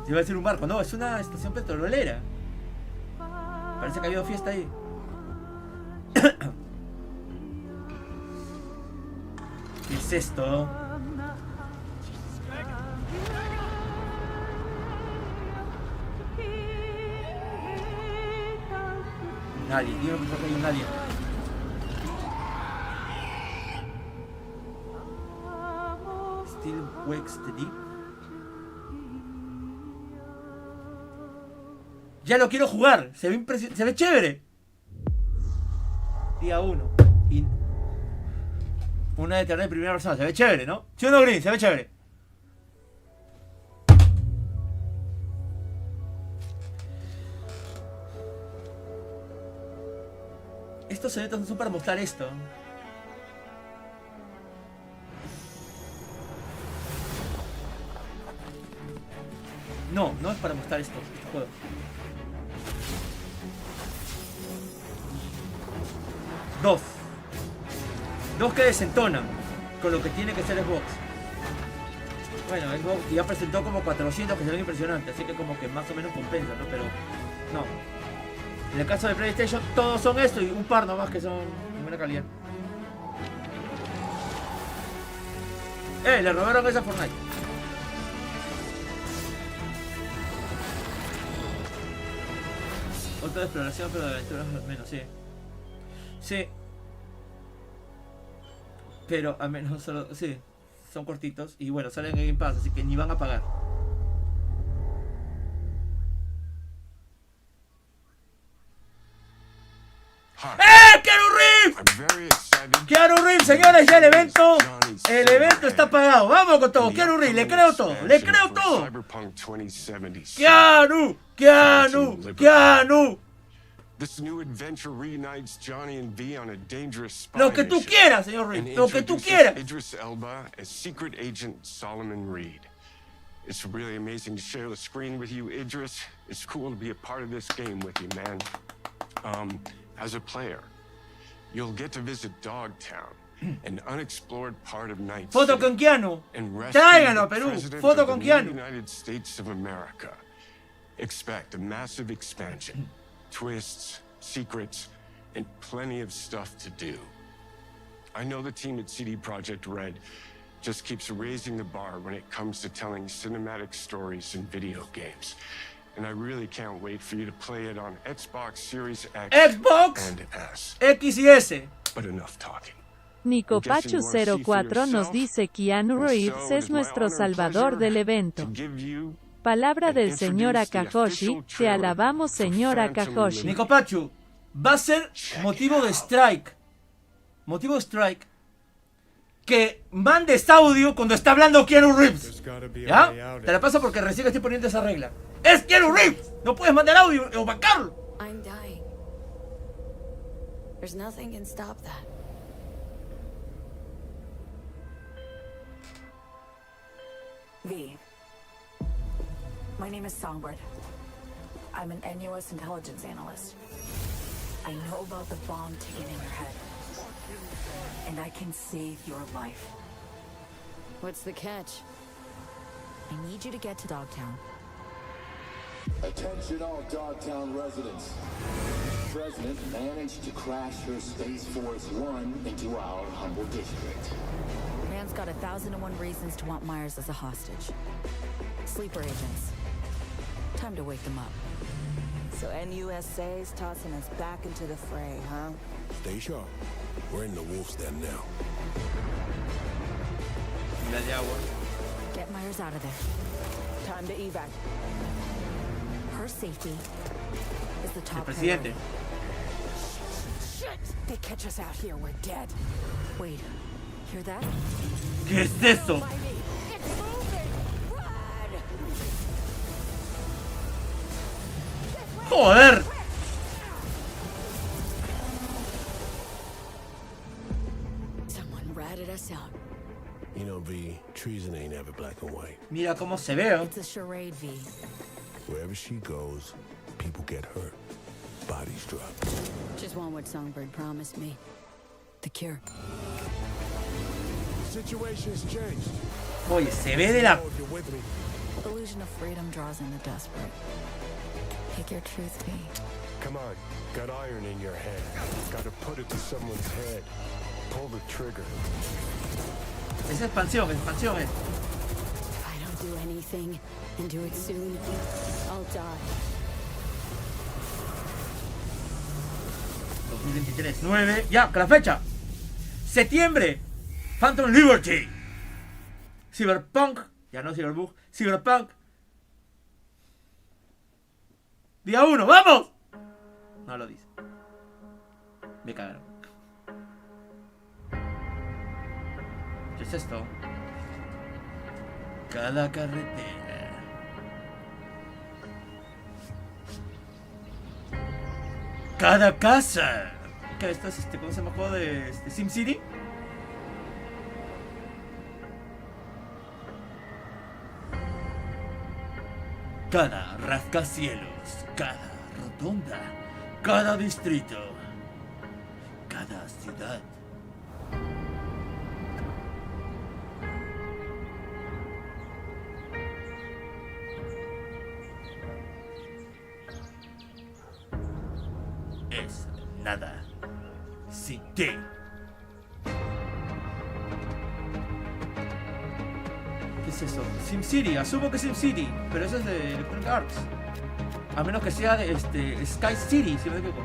Te iba a decir un barco. No, es una estación petrolera. Parece que ha habido fiesta ahí. ¿Qué es esto? Nadie, dime por qué hay un nadie. Still wakes the deep. Ya lo quiero jugar, se ve chévere. Día 1. Una de terror en primera persona, se ve chévere, ¿no? ¿Sí o no, Green? Se ve chévere. Estos eventos no son para mostrar esto. No, no es para mostrar esto, este juego. Dos que desentonan con lo que tiene que ser Xbox. Bueno, Xbox ya presentó como 400 que se ven impresionantes, así que como que más o menos compensa, ¿no? Pero no. En el caso de PlayStation todos son esto y un par nomás que son de buena calidad. Le robaron esa Fortnite. Otra de exploración, pero de aventuras al menos, sí. Sí. Pero al menos solo, sí, son cortitos y bueno, salen en Game Pass, así que ni van a pagar. ¡Keanu Reeves! ¡Keanu Reeves, señores! Ya el evento está pagado. Vamos con todo, Keanu Reeves, le creo todo, le creo todo. ¡Keanu! This new adventure reunites Johnny and V on a dangerous spy Lo que tú mission quieras, señor Reeves. and Lo que tú introduces quieras. Idris Elba as Secret Agent Solomon Reed. It's really amazing to share the screen with you, Idris. It's cool to be a part of this game with you, man. As a player, you'll get to visit Dogtown, an unexplored part of Night Foto City, con Keanu. and rescue Tráiganlo a the Perú. President Foto of con the Keanu. United States of America. Expect a massive expansion, twists, secrets, and plenty of stuff to do. I know the team at CD Projekt Red just keeps raising the bar when it comes to telling cinematic stories in video games. And I really can't wait for you to play it on Xbox Series X Xbox and S. X y S. But enough talking. Nicopachu04 nos dice Keanu Reeves es nuestro salvador del evento. Palabra del señor Akahoshi, te alabamos señor Akahoshi. Nicopachu, va a ser motivo de strike. Motivo de strike. Que mandes audio cuando está hablando Keanu Reeves. ¿Ya? Te la paso porque recién estoy poniendo esa regla. ¡Es Keanu Reeves! No puedes mandar audio o bancarlo. I'm dying. There's nothing can stop that. V. My name is Songbird. I'm an NUS intelligence analyst. I know about the bomb ticking in your head. And I can save your life. What's the catch? I need you to get to Dogtown. Attention all Dogtown residents. The President managed to crash your Space Force One into our humble district. Man's got 1,001 reasons to want Myers as a hostage. Sleeper agents. Time to wake them up. So NUSA's tossing us back into the fray, huh? Stay sharp. We're in the wolf's den now. Get Myers out of there. Time to evac. Her safety is the top priority. Shit! They catch us out here, we're dead. Wait, hear that? ¿Qué es eso? Joder. Someone ratted us out. You know, V, treason ain't ever black and white. Mira cómo se ve. It's a charade, V. Wherever she goes, people get hurt. Bodies drop. Just want what Songbird promised me. The cure. Situation's changed. Oye, se ve de la... Illusion of freedom draws in the desperate. Pick your truth, V. Come on, got iron in your hand. Gotta put it to someone's head. Pull the trigger. Es expansión, expansión. If I don't do anything and do it soon, I'll die. 2023, 9. Ya, con la fecha. Septiembre. Phantom Liberty. Cyberpunk. Ya no Cyberbug. Cyberpunk. Día 1. ¡Vamos! No lo dice. Me cagaron. ¿Qué es esto? Cada carretera. Cada casa. ¿Qué esto es ¿cómo se llama el juego de SimCity? Cada rascacielos, cada rotonda, cada distrito, cada ciudad. Es nada sin ti. ¿Qué es eso? SimCity, asumo que es SimCity, pero eso es de Electronic Arts. A menos que sea de Sky City, si no me equivoco.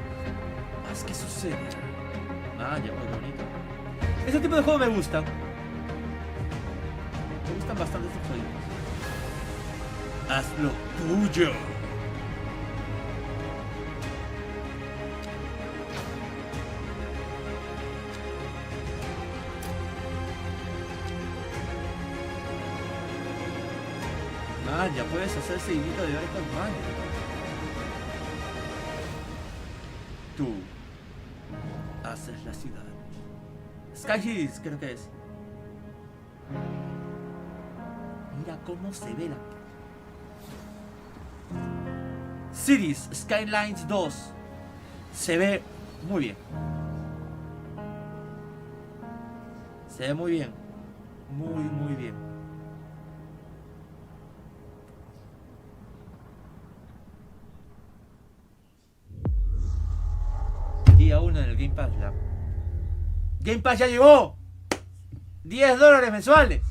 Ah, es que sucede. Ah, ya, muy bonito. Ese tipo de juegos me gustan. Me gustan bastante estos juegos. Haz lo tuyo. Ah, ya puedes hacer seguimiento de varios campañas. Tú haces la ciudad. Skyhills, creo que es. Mira cómo se ve la... Cities Skylines 2. Se ve muy bien. Se ve muy bien. Muy bien. Día 1 en el Game Pass. Game Pass ya llegó. $10 mensuales.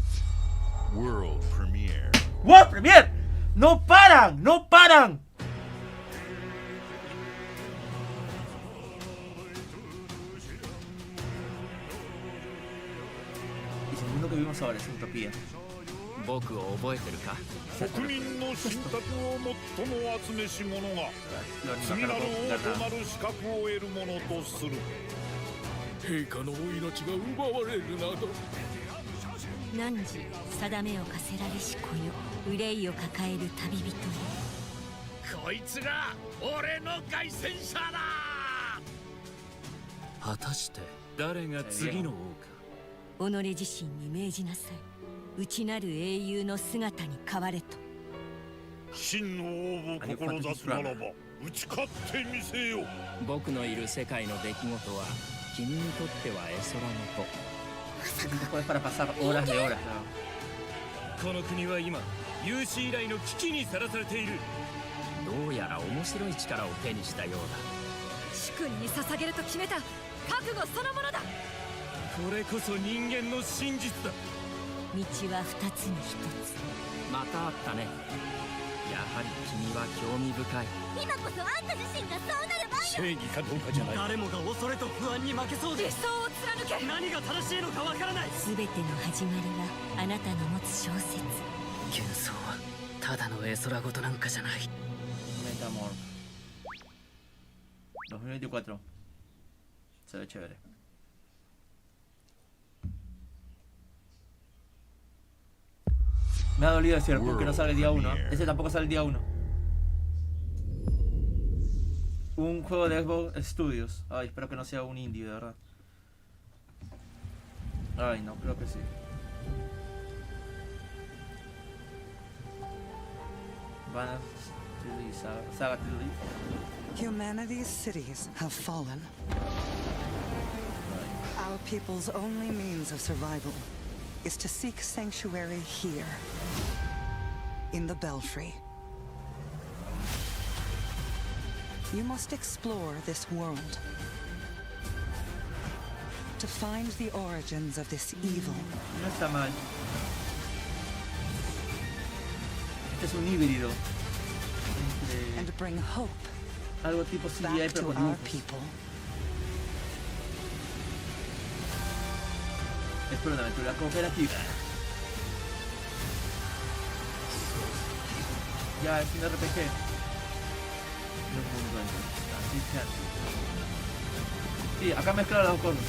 World Premiere. World Premiere. No paran, no paran. Y el mundo que vivimos ahora es utopía. Lo puedes para pasar horas de horas, ¿no? Metamor 2024. Se ve chévere. Me ha dolido decir porque no sale el día 1. Ese tampoco sale el día 1. Un juego de Xbox Studios. Ay, espero que no sea un indie, de verdad. Ay, no, creo que sí. Van a Saga Trilogy. Humanity's cities have fallen. Our people's only means of survival is to seek sanctuary here, in the Belfry. You must explore this world to find the origins of this evil. No está mal. Este es un híbrido and bring hope algo tipo CGI back to our people. Es por una aventura cooperativa. Ya, es un RPG. No es un mundo sí, acá mezcla las dos cosas.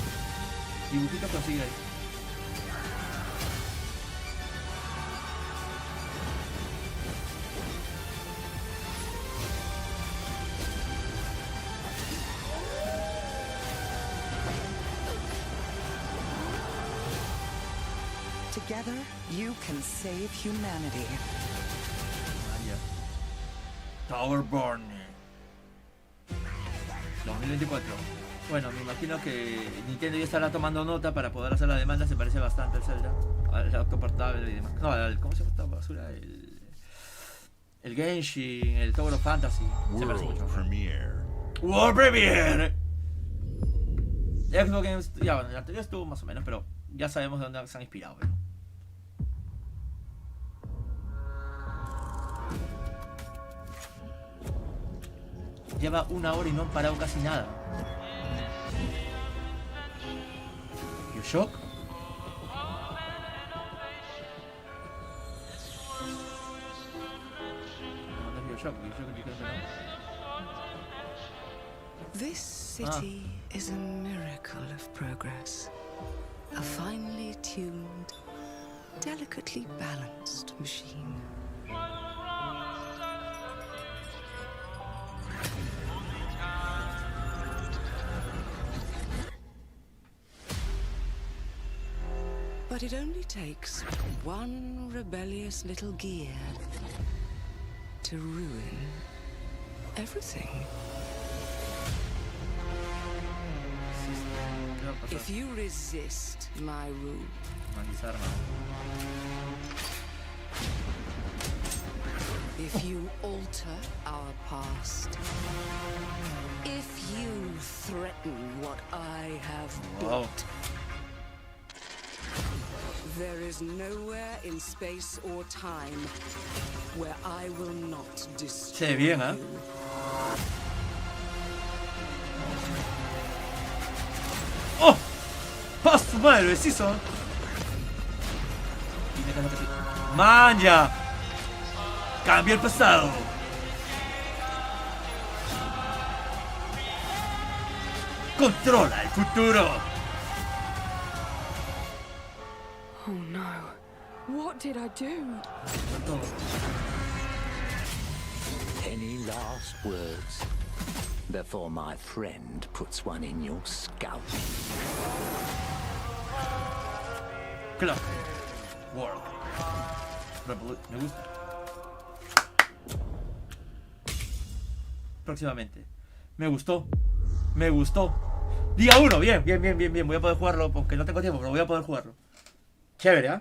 Dibujitos consigue ahí. Together, you can save humanity. Tower Burn 2024. Bueno, me imagino que Nintendo ya estará tomando nota para poder hacer la demanda. Se parece bastante al Zelda, al autoportable y demás. No, ¿cómo se llama esta basura? El Genshin, el Tower of Fantasy. Se parece mucho. World Premiere. Xbox Games, ya bueno, el anterior estuvo más o menos, pero ya sabemos de dónde se han inspirado, ¿no? Lleva 1 hora y no han parado casi nada. ¿Bioshock? No es Bioshock, This city is a miracle of progress. A finely tuned, delicately balanced machine. But it only takes one rebellious little gear to ruin everything. If you resist my rule, if you alter our past, if you threaten what I have built, there is nowhere in space or time where I will not destroy bien, ¿eh? you. ¡Oh! ¡A su madre, preciso! ¡Manja! ¡Cambia el pasado! ¡Controla el futuro! Oh no. What did I do? Any last words before my friend puts one in your scalp? Clock. World. Me gusta. Próximamente. Me gustó. Me gustó. Día 1. Bien. Voy a poder jugarlo, aunque no tengo tiempo, pero voy a poder jugarlo. Chévere, ¿eh?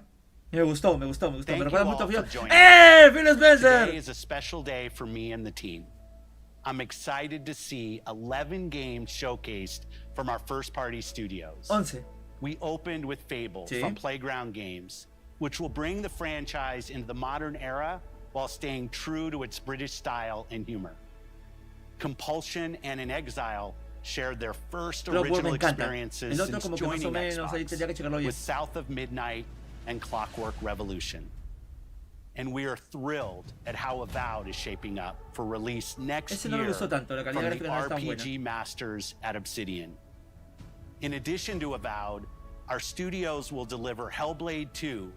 Me gustó. Me recuerda mucho a Phil. Phil Spencer! Today is a special day for me and the team. I'm excited to see 11 games showcased from our first-party studios. 11. We opened with Fable from Playground Games, which will bring the franchise into the modern era while staying true to its British style and humor. Compulsion and In Exile shared their first original experiences since joining Xbox with South of Midnight and Clockwork Revolution. And we are thrilled at how Avowed is shaping up for release next year from the RPG masters at Obsidian. In addition to Avowed, our studios will deliver Hellblade 2,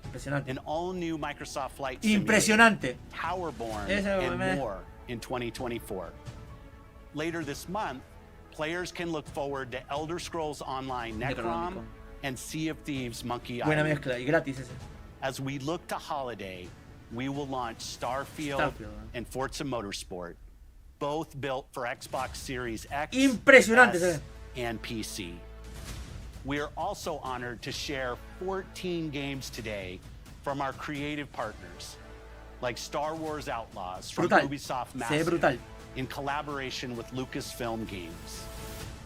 an all-new Microsoft Flight Simulator, Powerborn, and more in 2024. Later this month, players can look forward to Elder Scrolls Online Necrom and Sea of Thieves Monkey Island. As we look to holiday, we will launch Starfield and Forza Motorsport, both built for Xbox Series X S, and PC. We are also honored to share 14 games today from our creative partners, like Star Wars Outlaws from Ubisoft Massive in collaboration with Lucasfilm Games,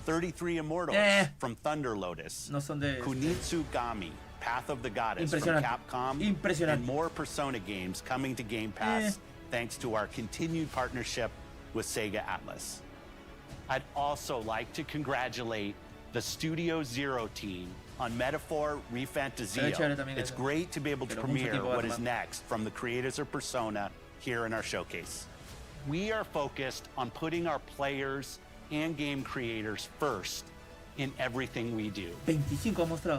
33 Immortals from Thunder Lotus, Kunitsu Gami, Path of the Goddess from Capcom, and more Persona games coming to Game Pass thanks to our continued partnership with Sega Atlas. I'd also like to congratulate the Studio Zero team on Metaphor Refantasio. It's great to be able to premiere what is next from the creators of Persona here in our showcase. We are focused on putting our players and game creators first in everything we do.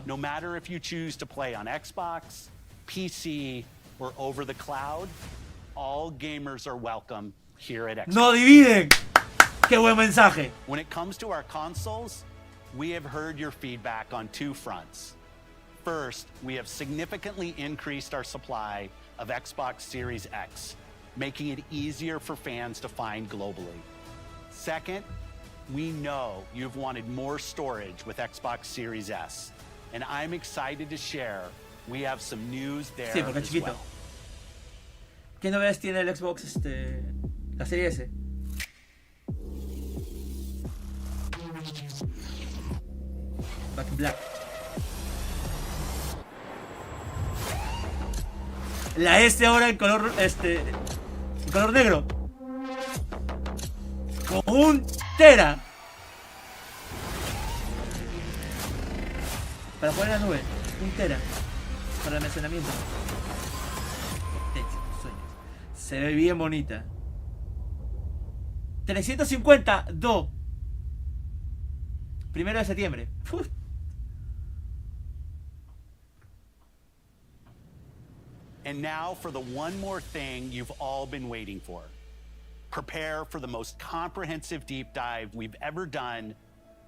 No matter if you choose to play on Xbox, PC, or over the cloud, all gamers are welcome here at Xbox. ¡No dividen! ¡Qué buen mensaje! When it comes to our consoles, we have heard your feedback on two fronts. First, we have significantly increased our supply of Xbox Series X, making it easier for fans to find globally. Second, we know you've wanted more storage with Xbox Series S, and I'm excited to share we have some news there as well. ¿Qué novedades tiene el Xbox, la serie S? Back in Black. La S ahora en color, en color negro. Con un tera. Para poner la nube. Un tera. Para el almacenamiento. Se ve bien bonita. 352. 1 de septiembre. Uf. And now for the one more thing you've all been waiting for. Prepare for the most comprehensive deep dive we've ever done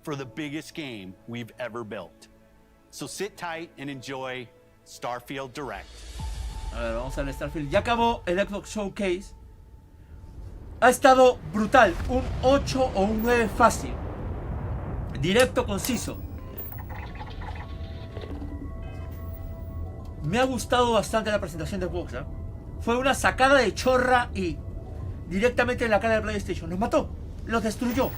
for the biggest game we've ever built. So sit tight and enjoy Starfield Direct. A ver, vamos a ver Starfield. Ya acabó el Xbox Showcase. Ha estado brutal. Un 8 o un 9 fácil. Directo, conciso. Me ha gustado bastante la presentación de Xbox, ¿eh? Fue una sacada de chorra y directamente en la cara de PlayStation. Nos mató. Los destruyó.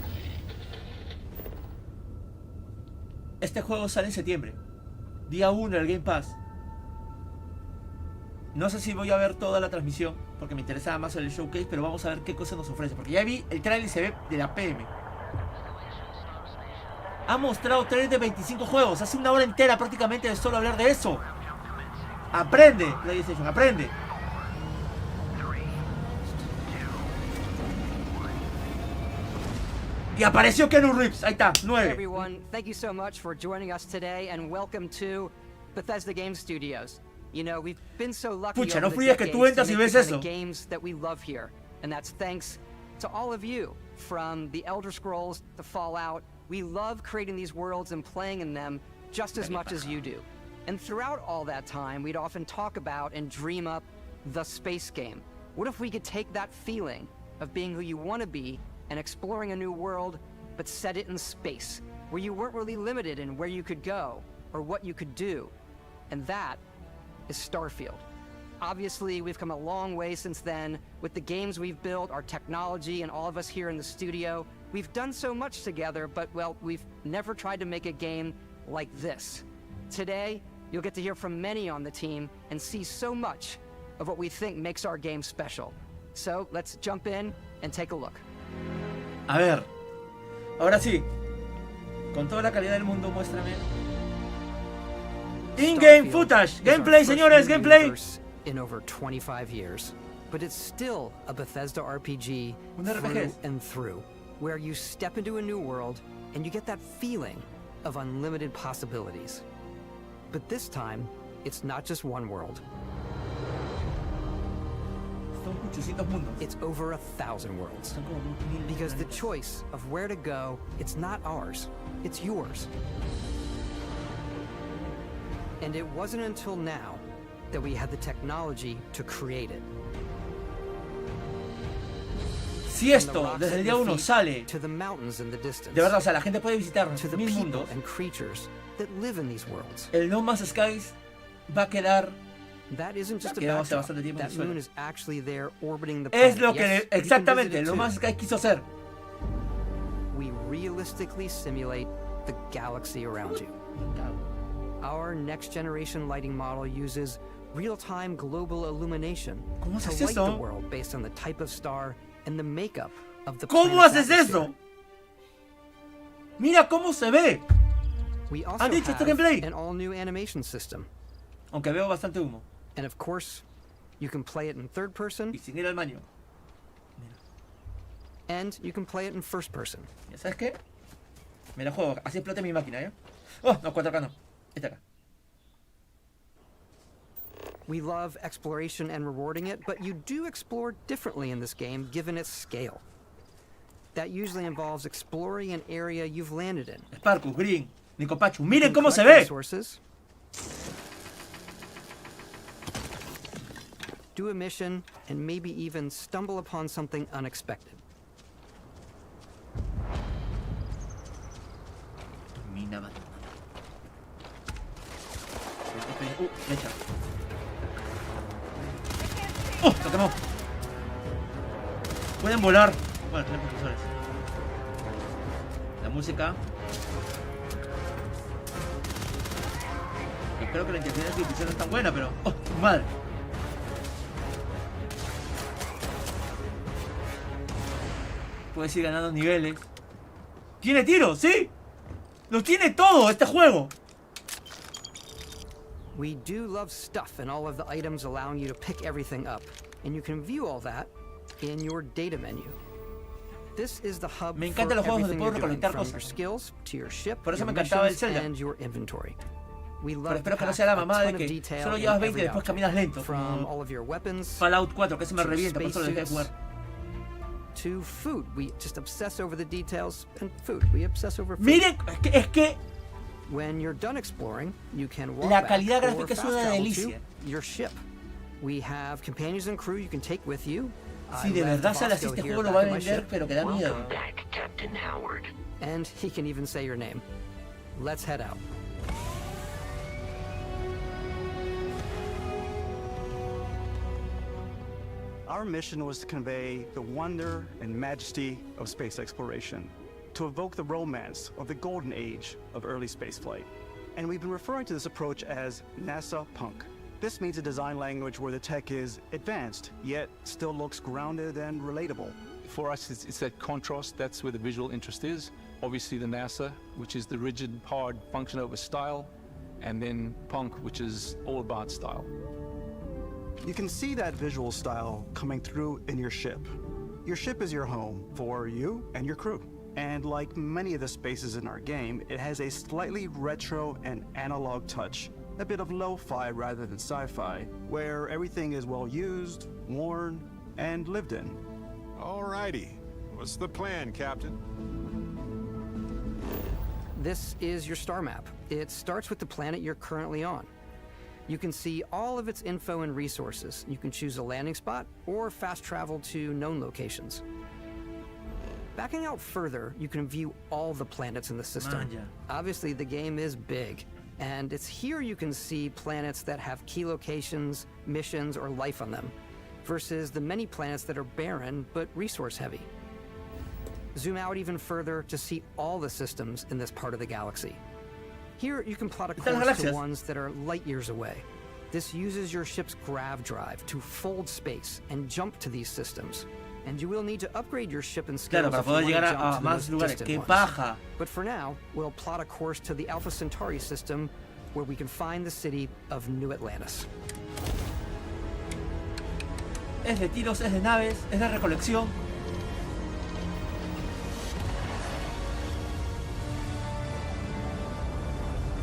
Este juego sale en septiembre. Día 1 del Game Pass. No sé si voy a ver toda la transmisión, porque me interesaba más el showcase, pero vamos a ver qué cosa nos ofrece. Porque ya vi el trailer y se ve de la PM. Ha mostrado trailer de 25 juegos. Hace una hora entera prácticamente de solo hablar de eso. Aprende, PlayStation, aprende. Y apareció Keanu Reeves. Ahí está, 9. Hey everyone, thank you so much for joining us today and welcome to Bethesda Game Studios. You know, we've been so lucky Pucha, over no the fríes que tú decades entras to y make ves the kind eso. of games that we love here. And that's thanks to all of you, from the Elder Scrolls to Fallout. We love creating these worlds and playing in them just as much as you do. And throughout all that time, we'd often talk about and dream up the space game. What if we could take that feeling of being who you want to be and exploring a new world, but set it in space, where you weren't really limited in where you could go or what you could do? And that is Starfield. Obviously, we've come a long way since then with the games we've built, our technology, and all of us here in the studio. We've done so much together, but, well, we've never tried to make a game like this. Today, you'll get to hear from many on the team and see so much of what we think makes our game special. So, let's jump in and take a look. A ver, ahora sí, con toda la calidad del mundo, muéstrame. In-game footage, gameplay, señores, gameplay. In over 25 years, but it's still a Bethesda RPG Un through RPG. and through, where you step into a new world and you get that feeling of unlimited possibilities. But this time, it's not just one world. Son muchísimos mundos. It's over 1,000 worlds. Because the choice of where to go, it's not ours, it's yours. And it wasn't until now that we had the technology to create it. Si esto desde el día 1 sale, To the mountains in the distance, de verdad, o sea, la gente puede visitar to the 1000 people mundos. and creatures that live in these worlds. El No Man's Skies va a quedar. That isn't just a Quedamos hace backdrop. bastante tiempo en That el suelo. moon is actually there orbiting the Es planet. lo que Yes, you can exactamente visit it el No too. Man's Skies quiso hacer. We realistically simulate the galaxy around you. Our next generation lighting model uses real-time global illumination ¿Cómo to haces light the eso? world based on the type of star and the makeup of the ¿Cómo planet's haces atmosphere. eso? Mira cómo se ve. We also ¿Han dicho esto have gameplay? an all-new animation system. Aunque veo bastante humo. And of course, you can play it in third person. Y sin ir al baño. And you can play it in first person. ¿Ya sabes qué? Me la juego. Así explote mi máquina, ¿ya? Oh, no, 4K no. Esta acá. We love exploration and rewarding it, but you do explore differently in this game given its scale. That usually involves exploring an area you've landed in. Sparkus, Green, Nicopachu. You Miren can cómo se collect ve. resources, do a mission, and maybe even stumble upon something unexpected. Mina, mano. Flecha. ¡Oh! Lo quemó. Pueden volar. Bueno, tienen propulsores. La música. Espero que la inteligencia artificial no es tan buena, pero. ¡Oh! ¡Madre! Puedes ir ganando niveles. ¡Tiene tiro! ¡Sí! ¡Lo tiene todo este juego! We do love stuff and all of the items allowing you to pick everything up, and you can view all that in your data menu. This is the hub Me for encantan los juegos donde everything puedo you're doing, recolectar from your cosas. skills to your ship, Por eso your me encantaba el missions, Zelda. and your inventory. We Pero love espero to que no pack sea la a mamada ton de of que detail solo in llevas 20 y every después outfit, caminas lento. from Como all of your weapons, Fallout 4, que se me to revienta, por eso lo dejé de jugar. to food. We just obsess over the details, and food. We obsess over food. Miren, es que When you're done exploring, you can walk La back calidad or gráfica es fast una travel delicia. to your ship. We have companions and crew you can take with you. Si de verdad sale así este juego lo va a vender, pero que da miedo. Back, Captain Howard. And he can even say your name. Let's head out. Our mission was to convey the wonder and majesty of space exploration, to evoke the romance of the golden age of early spaceflight. And we've been referring to this approach as NASA Punk. This means a design language where the tech is advanced, yet still looks grounded and relatable. For us, it's that contrast. That's where the visual interest is. Obviously the NASA, which is the rigid, hard function over style, and then Punk, which is all about style. You can see that visual style coming through in your ship. Your ship is your home for you and your crew. And like many of the spaces in our game, it has a slightly retro and analog touch, a bit of lo-fi rather than sci-fi, where everything is well used, worn, and lived in. Alrighty. What's the plan, Captain? This is your star map. It starts with the planet you're currently on. You can see all of its info and resources. You can choose a landing spot or fast travel to known locations. Backing out further, you can view all the planets in the system. Obviously, the game is big, and it's here you can see planets that have key locations, missions, or life on them, versus the many planets that are barren but resource heavy. Zoom out even further to see all the systems in this part of the galaxy. Here, you can plot a course to ones that are light years away. This uses your ship's grav drive to fold space and jump to these systems. And you will need to upgrade your ship and skills para poder llegar a más lugares. ¡Qué paja! But for now, we'll plot a course to the Alpha Centauri system, where we can find the city of New Atlantis. Es de tiros, es de naves, es de recolección.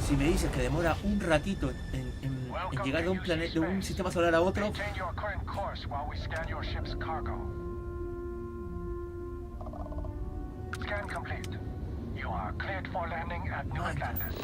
Si me dices que demora un ratito en llegar de un planeta, de un sistema solar a otro. Scan complete. You are cleared for landing at New Atlantis.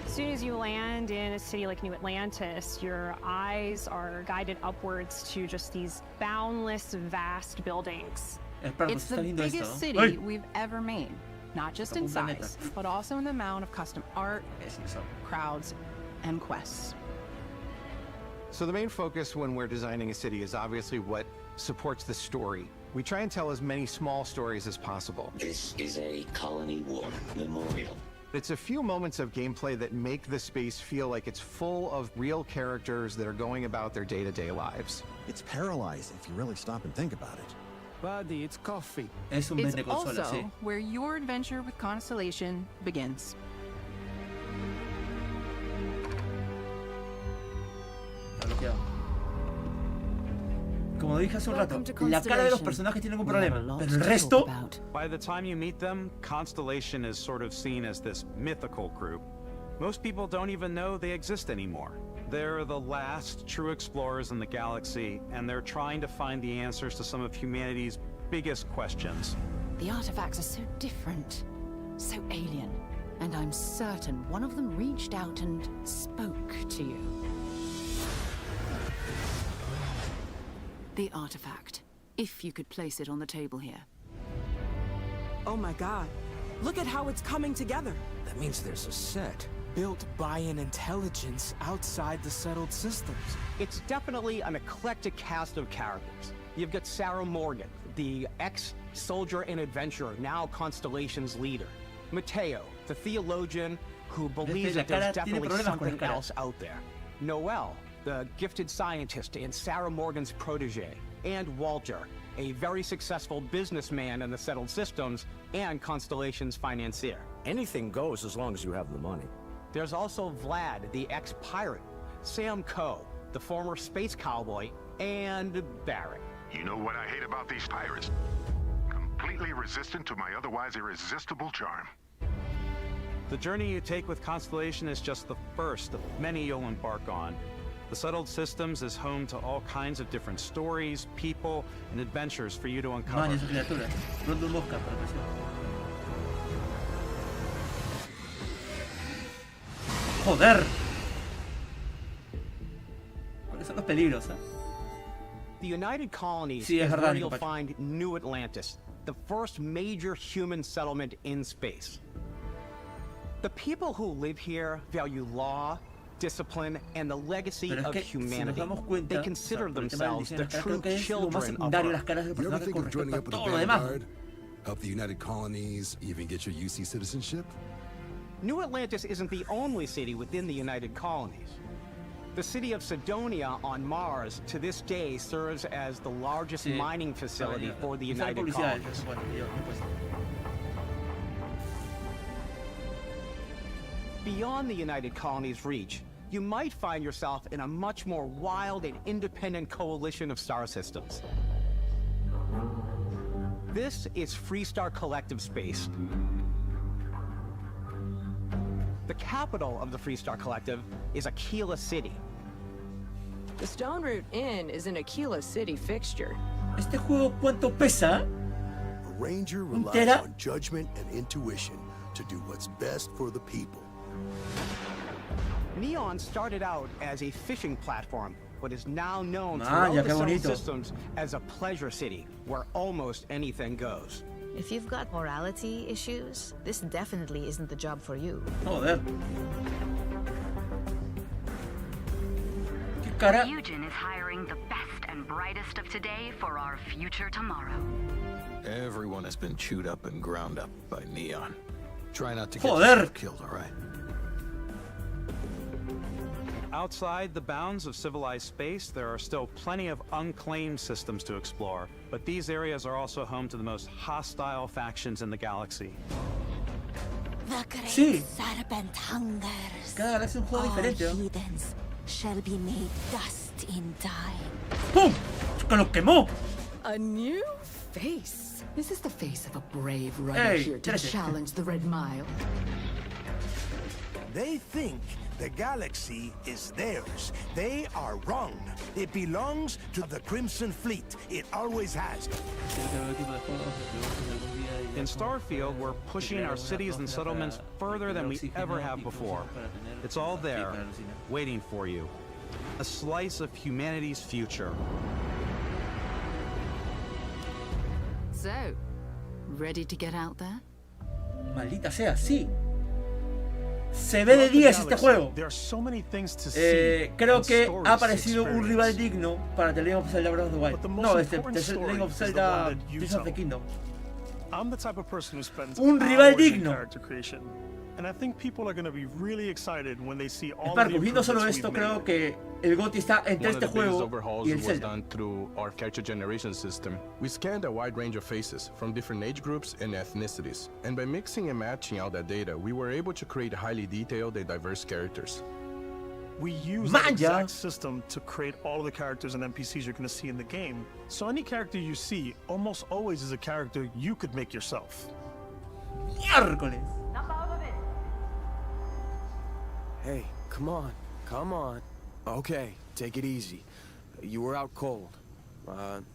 As soon as you land in a city like New Atlantis, your eyes are guided upwards to just these boundless, vast buildings. It's the biggest city we've ever made. Not just in size, but also in the amount of custom art, crowds, and quests. So the main focus when we're designing a city is obviously what supports the story. We try and tell as many small stories as possible. This is a Colony War memorial. It's a few moments of gameplay that make the space feel like it's full of real characters that are going about their day-to-day lives. It's paralyzing if you really stop and think about it. Buddy, it's coffee. It's also where your adventure with Constellation begins. Como dije hace un rato, la cara de los personajes tiene algún problema, pero el resto. By the time you meet them, Constellation is sort of seen as this mythical group. Most people don't even know they exist anymore. They're the last true explorers in the galaxy, and they're trying to find the answers to some of humanity's biggest questions. The artifacts are so different, so alien, and I'm certain one of them reached out and spoke to you. The artifact, if you could place it on the table here. Oh my god, look at how it's coming together. That means there's a set built by an intelligence outside the settled systems. It's definitely an eclectic cast of characters. You've got Sarah Morgan, the ex-soldier and adventurer, now Constellation's leader. Mateo, the theologian who believes that there's definitely something else out there. Noel, the gifted scientist and Sarah Morgan's protege. And Walter, a very successful businessman in the settled systems and Constellation's financier. Anything goes as long as you have the money. There's also Vlad, the ex-pirate, Sam Coe, the former space cowboy, and Barrett. You know what I hate about these pirates? Completely resistant to my otherwise irresistible charm. The journey you take with Constellation is just the first of many you'll embark on. The settled systems is home to all kinds of different stories, people, and adventures for you to uncover. Man, esa criatura. Pronto un mosca, para presión. Joder. ¿Cuáles son los peligros, The United Colonies sí, is verdad, where you'll find New Atlantis, the first major human settlement in space. The people who live here value law, discipline, and the legacy of humanity. They consider themselves the true children of Earth. You ever think of joining up with the Vanguard? Help the United Colonies, even get your UC citizenship? New Atlantis isn't the only city within the United Colonies. The city of Cydonia on Mars to this day serves as the largest mining facility for the United Colonies. Beyond the United Colonies' reach, you might find yourself in a much more wild and independent coalition of star systems. This is Freestar Collective Space. The capital of the Freestar Collective is Aquila City. The Stone Root Inn is an Aquila City fixture. ¿Este juego cuánto pesa? A ranger relies on judgment and intuition to do what's best for the people. Neon started out as a fishing platform, but is now known throughout the settled systems as a pleasure city, where almost anything goes. If you've got morality issues, this definitely isn't the job for you. Joder. ¿Qué cara? Eugen is hiring the best and brightest of today for our future tomorrow. Everyone has been chewed up and ground up by Neon. Try not to get yourself killed, all right? Outside the bounds of civilized space, there are still plenty of unclaimed systems to explore, but these areas are also home to the most hostile factions in the galaxy. The great serpent hungers. Cada galaxia es un juego diferente. All heathens shall be made dust in time. ¡Pum! ¡Que lo quemó! A new face. This is the face of a brave runner here to challenge the Red Mile. They think the galaxy is theirs. They are wrong. It belongs to the Crimson Fleet. It always has. In Starfield, we're pushing our cities and settlements further than we ever have before. It's all there, waiting for you. A slice of humanity's future. So, ready to get out there? Maldita sea, sí. Se ve de 10 este juego. Creo que ha aparecido un rival digno para The Legend of Zelda Breath of the Wild. No, The Legend of Zelda Tears of the Kingdom. Un rival digno. Esparco, viendo solo esto, creo que el GOTY está entre este juego y el Zelda. Our character generation system. We scanned a wide range of faces from different age groups and ethnicities, and by mixing and matching all that data, we were able to create highly detailed and diverse characters. We use that exact system to create all of the characters and NPCs you're going to see in the game. So any character you see almost always is a character you could make yourself. Miércoles. Hey, come on, come on. Okay, take it easy. You were out cold.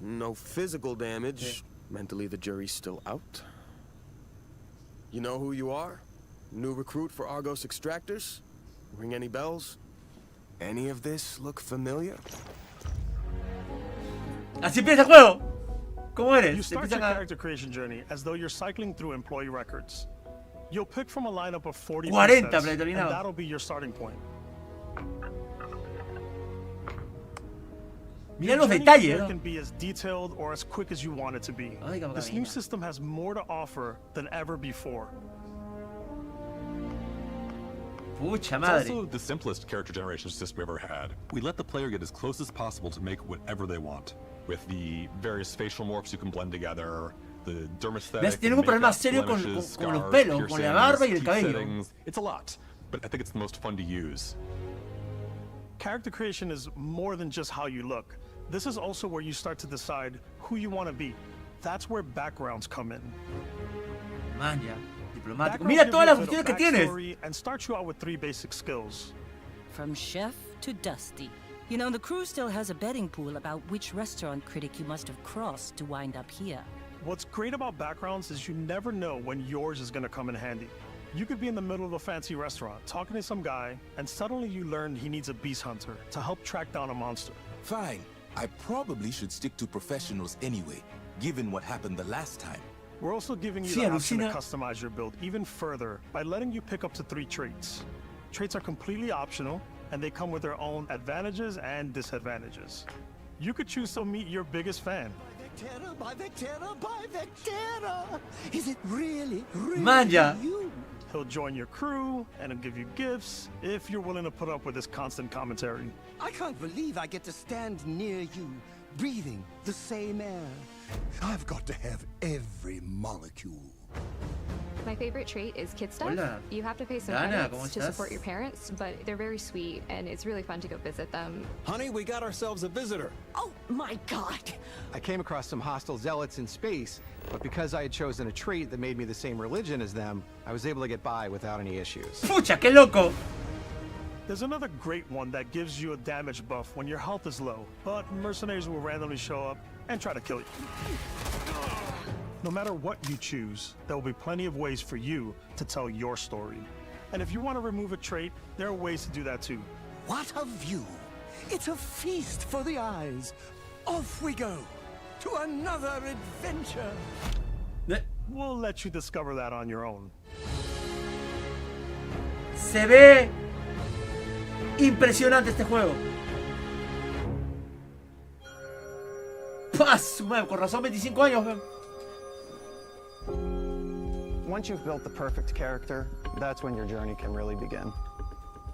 No physical damage. Mentally, the jury's still out. You know who you are? New recruit for Argos Extractors? Ring any bells? Any of this look familiar? Así empieza el juego. ¿Cómo eres? You start your character creation journey as though you're cycling through employee records. You'll pick from a lineup of 40 presets, and that'll be your starting point. Mira los detalles, ¿no? Can be as detailed or as quick as you want it to be. This new system has more to offer than ever before. Pucha It's madre. also the simplest character generation system we ever had. We let the player get as close as possible to make whatever they want. With the various facial morphs you can blend together, the dermesthetic, Tiene un problema serio con los pelos, con la barba y el cabello. It's a lot, but I think it's the most fun to use. Character creation is more than just how you look. This is also where you start to decide who you want to be. That's where backgrounds come in. Man, ya. Diplomático. Mira todas las opciones que tienes. And start you out with 3 basic skills. From chef to dusty. You know, the crew still has a betting pool about which restaurant critic you must have crossed to wind up here. What's great about backgrounds is you never know when yours is gonna come in handy. You could be in the middle of a fancy restaurant talking to some guy, and suddenly you learn he needs a beast hunter to help track down a monster. Fine. I probably should stick to professionals anyway, given what happened the last time. We're also giving you the option to customize your build even further by letting you pick up to 3 traits. Traits are completely optional, and they come with their own advantages and disadvantages. You could choose to meet your biggest fan. By Vectera! Is it really you? He'll join your crew, and he'll give you gifts, if you're willing to put up with his constant commentary. I can't believe I get to stand near you, breathing the same air. I've got to have every molecule. My favorite trait is kid stuff. Hola. You have to pay some Dana, credits to support your parents, but they're very sweet, and it's really fun to go visit them. Honey, we got ourselves a visitor. Oh my god! I came across some hostile zealots in space, but because I had chosen a trait that made me the same religion as them, I was able to get by without any issues. Pucha, qué loco! There's another great one that gives you a damage buff when your health is low, but mercenaries will randomly show up and try to kill you. No matter what you choose, there will be plenty of ways for you to tell your story. And if you want to remove a trait, there are ways to do that too. What a view! It's a feast for the eyes. Off we go to another adventure. We'll let you discover that on your own. Se ve impresionante este juego. ¡Paz! Con razón 25 años. Once you've built the perfect character, that's when your journey can really begin.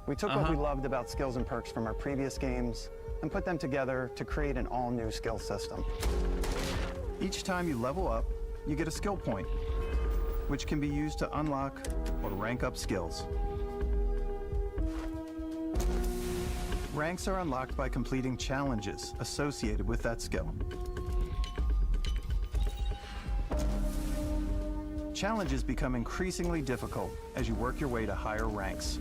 We took what we loved about skills and perks from our previous games and put them together to create an all-new skill system. Each time you level up, you get a skill point, which can be used to unlock or rank up skills. Ranks are unlocked by completing challenges associated with that skill. Challenges become increasingly difficult as you work your way to higher ranks.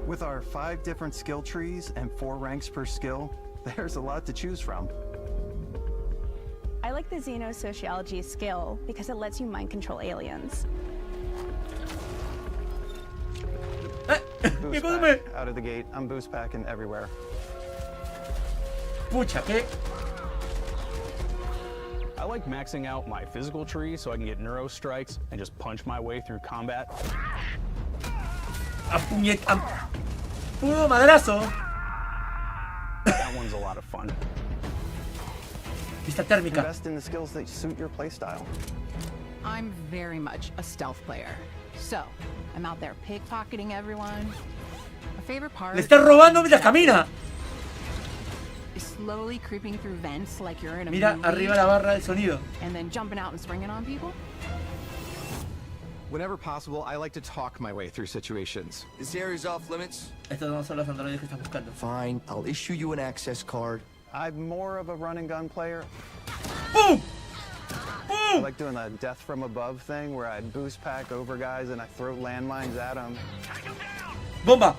With our 5 different skill trees and 4 ranks per skill, there's a lot to choose from. I like the Xenosociology skill because it lets you mind control aliens. Boost pack out of the gate. I'm boost packing everywhere. Pucha, ¿qué? I like maxing out my physical tree so I can get neuro strikes and just punch my way through combat. Puro madrazo. That one's a lot of fun. Vista térmica. Invest in the skills that suit your playstyle. I'm very much a stealth player, so I'm out there pickpocketing everyone. My favorite part. Le está robando mientras camina. Slowly creeping through vents like you're in a Mira movie, arriba la barra del sonido. and then jumping out and springing on people. Whenever possible, I like to talk my way through situations. This area's off limits. Estos no son los androides que están buscando. Fine, I'll issue you an access card. I'm more of a run and gun player. Boom! I like doing the death from above thing where I boost pack over guys and I throw landmines at them. Bomba!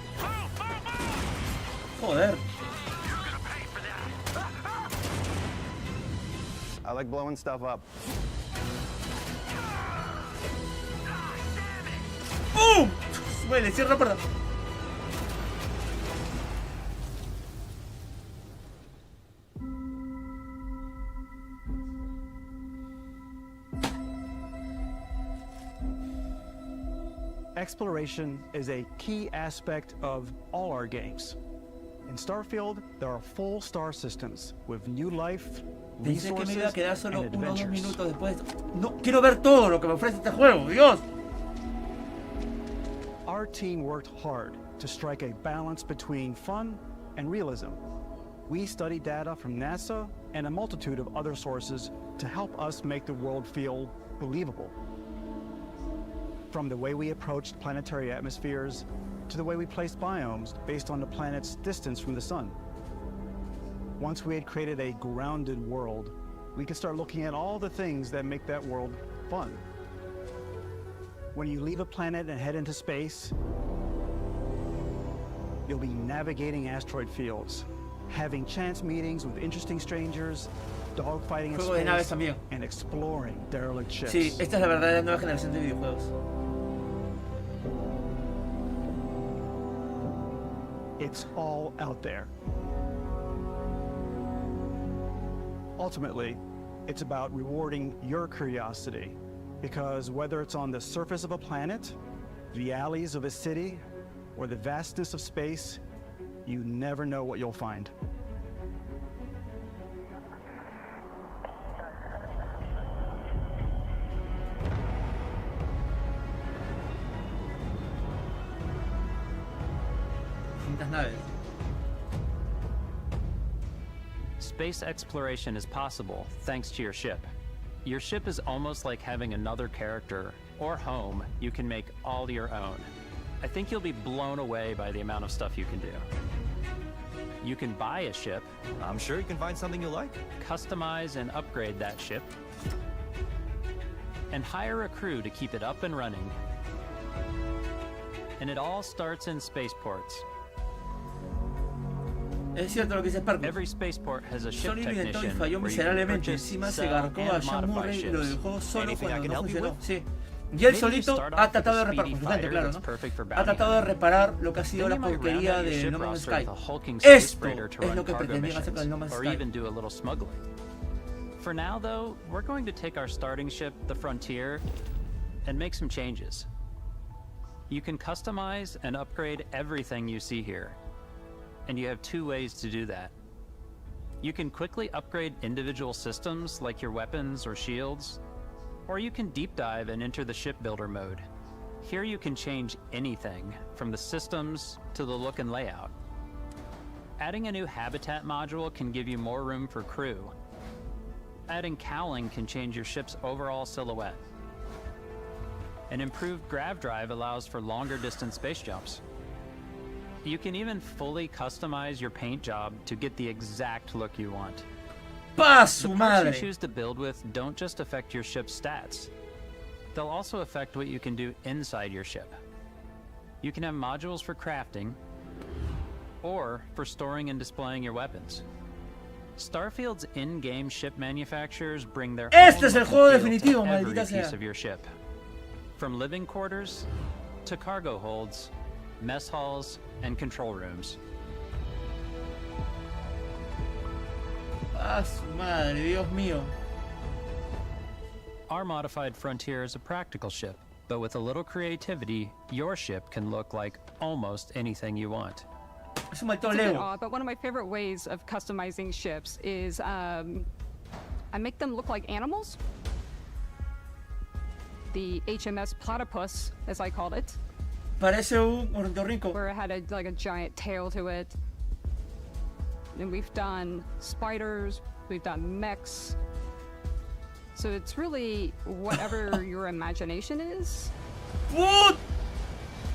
Joder. I like blowing stuff up. ¡Boom! Muele, cierra la puerta. Exploration is a key aspect of all our games. In Starfield, there are full star systems with new life, Dice que me iba a quedar solo and unos 2 adventures. minutos después. No, quiero ver todo lo que me ofrece este juego, Dios. Our team worked hard to strike a balance between fun and realism. We studied data from NASA and a multitude of other sources to help us make the world feel believable. From the way we approached planetary atmospheres to the way we placed biomes based on the planet's distance from the sun. Once we had created a grounded world, we could start looking at all the things that make that world fun. When you leave a planet and head into space, You'll be navigating asteroid fields, having chance meetings with interesting strangers, dogfighting in space, and exploring derelict ships. Sí, esta es la verdadera nueva generación de videojuegos. It's all out there. Ultimately, it's about rewarding your curiosity, because whether it's on the surface of a planet, the alleys of a city, or the vastness of space, you never know what you'll find. Space exploration is possible thanks to your ship. Your ship is almost like having another character or home you can make all your own. I think you'll be blown away by the amount of stuff you can do. You can buy a ship. I'm sure you can find something you like. Customize and upgrade that ship. And hire a crew to keep it up and running. And it all starts in spaceports. Es cierto lo que dice Sparkus. Every spaceport has a ship Sony lo intentó y technician falló where you can miserablemente. purchase, Encima se sell, garcó a and Sean modify Murray y lo ships. dejó solo Anything I cuando can no help you funcionó. with? Sí. Y él Maybe solito start ha off tratado de with a reparar, speedy justamente, fighter claro, that's ¿no? perfect for Ha bounty tratado de hunting. reparar lo que ha sido Then la you might round porquería out your de ship No Man's roster Sky. with a hulking space Esto raider to es run lo que cargo pretendían hacer con el No missions, Man's or Sky. even do a little smuggling. For now, though, we're going to take our starting ship, the Frontier, and make some changes. You can customize and upgrade everything you see here, and you have two ways to do that. You can quickly upgrade individual systems like your weapons or shields, or you can deep dive and enter the ship builder mode. Here you can change anything, from the systems to the look and layout. Adding a new habitat module can give you more room for crew. Adding cowling can change your ship's overall silhouette. An improved grav drive allows for longer distance space jumps. You can even fully customize your paint job to get the exact look you want. ¡Pa su The parts madre! you choose to build with don't just affect your ship's stats. They'll also affect what you can do inside your ship. You can have modules for crafting, or for storing and displaying your weapons. Starfield's in-game ship manufacturers bring their Este own es el look juego and feel definitivo, to every maldita piece sea. of your ship. From living quarters to cargo holds, mess halls, and control rooms. ¡Ah, su madre, Dios mío! Our modified Frontier is a practical ship, but with a little creativity, your ship can look like almost anything you want. Es un maldito It's a bit Lego. odd, but one of my favorite ways of customizing ships is I make them look like animals. The HMS Platypus, as I called it. Parece un ornitorrinco. Where it had like a giant tail to it. And we've done spiders, we've done mechs. So it's really whatever your imagination is. ¡Put!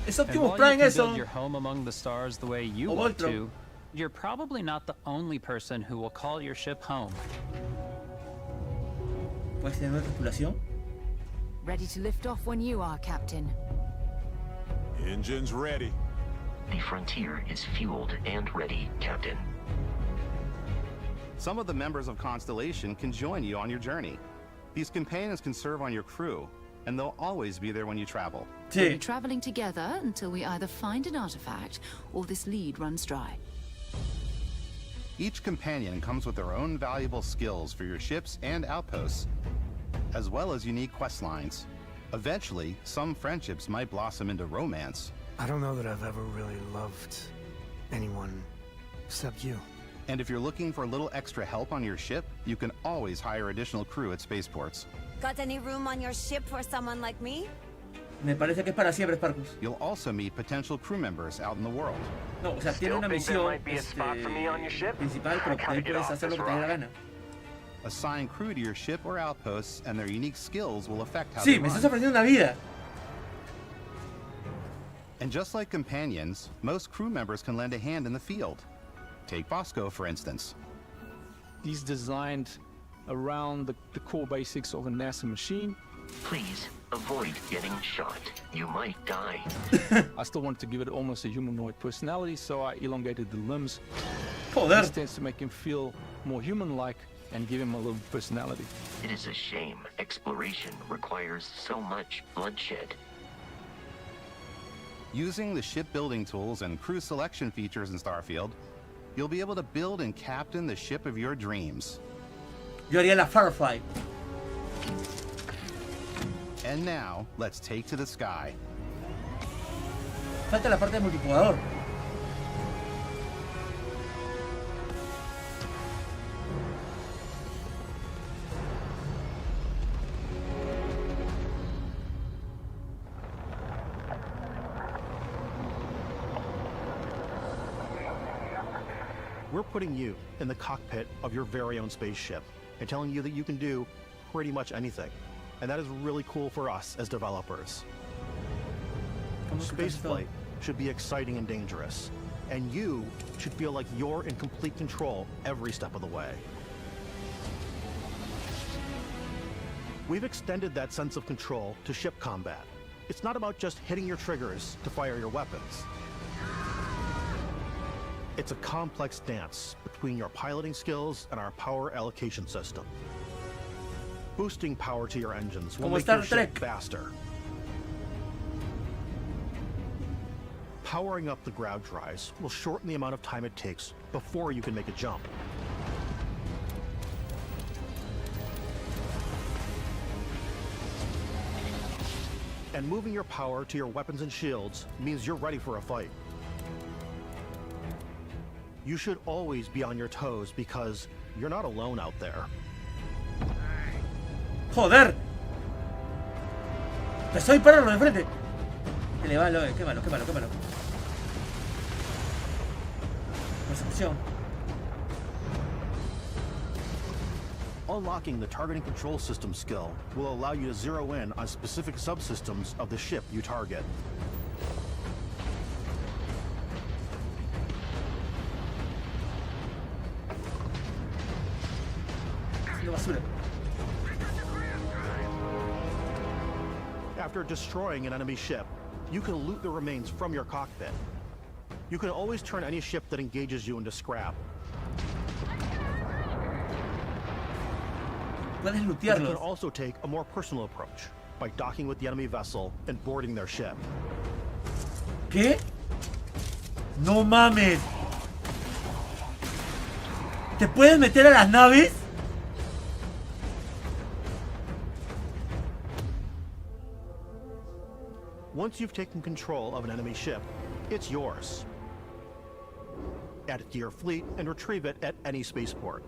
Es And Optimus while Prime you can eso. build your home among the stars the way you O want Voltron. to, you're probably not the only person who will call your ship home. ¿Puedes tener una tripulación? Ready to lift off when you are, Captain. Engines ready. The Frontier is fueled and ready, Captain. Some of the members of Constellation can join you on your journey. These companions can serve on your crew, and they'll always be there when you travel. We'll be traveling together until we either find an artifact or this lead runs dry. Each companion comes with their own valuable skills for your ships and outposts, as well as unique quest lines. Eventually, some friendships might blossom into romance. I don't know that I've ever really loved anyone except you. And if you're looking for a little extra help on your ship, you can always hire additional crew at spaceports. Got any room on your ship for someone like me? Me parece que es para siempre, Sparkus. You'll also meet potential crew members out in the world. No, o sea, tiene una misión principal, pero ahí puedes hacer lo que te dé la gana. Assign crew to your ship or outposts, and their unique skills will affect how Sí, they me run. estás ofreciendo una vida. And just like companions, most crew members can lend a hand in the field. Take Bosco, for instance. He's designed around the core basics of a NASA machine. Please, Avoid getting shot. You might die. I still wanted to give it almost a humanoid personality, so I elongated the limbs. Joder. This tends to make him feel more human-like and give him a little personality. It is a shame. Exploration requires so much bloodshed. Using the shipbuilding tools and crew selection features in Starfield, you'll be able to build and captain the ship of your dreams. Yo haría la Firefly. And now, let's take to the sky. Falta la parte de multijugador. We're putting you in the cockpit of your very own spaceship and telling you that you can do pretty much anything. And that is really cool for us as developers. Spaceflight should be exciting and dangerous, and you should feel like you're in complete control every step of the way. We've extended that sense of control to ship combat. It's not about just hitting your triggers to fire your weapons. It's a complex dance between your piloting skills and our power allocation system. Boosting power to your engines will make your ship faster. Powering up the ground drives will shorten the amount of time it takes before you can make a jump. And moving your power to your weapons and shields means you're ready for a fight. You should always be on your toes because you're not alone out there. ¡Joder! ¡Empezó a dispararlo de frente! Quémalo. Percepción. Unlocking the targeting control system skill will allow you to zero in on specific subsystems of the ship you target. After destroying an enemy ship, you can loot the remains from your cockpit. You can always turn any ship that engages you into scrap. Puedes You lootearlos. can also take a more personal approach by docking with the enemy vessel and boarding their ship. ¿Qué? No mames. ¿Te puedes meter a las naves? Once you've taken control of an enemy ship, it's yours. Add it to your fleet and retrieve it at any spaceport.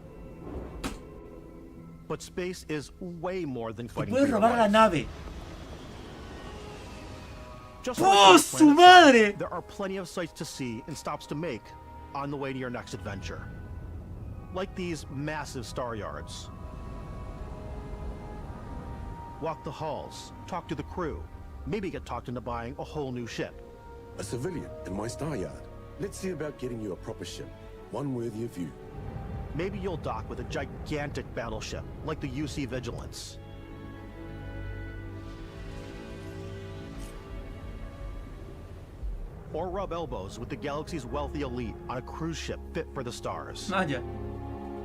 But space is way more than fighting for Puedes your robar la life. nave. Just ¡Oh, like su madre! there are plenty of sights to see and stops to make on the way to your next adventure. Like these massive star yards. Walk the halls, talk to the crew, maybe get talked into buying a whole new ship. A civilian in my star yard. Let's see about getting you a proper ship, one worthy of you. Maybe you'll dock with a gigantic battleship, like the UC Vigilance. Or rub elbows with the galaxy's wealthy elite on a cruise ship fit for the stars. Vaya.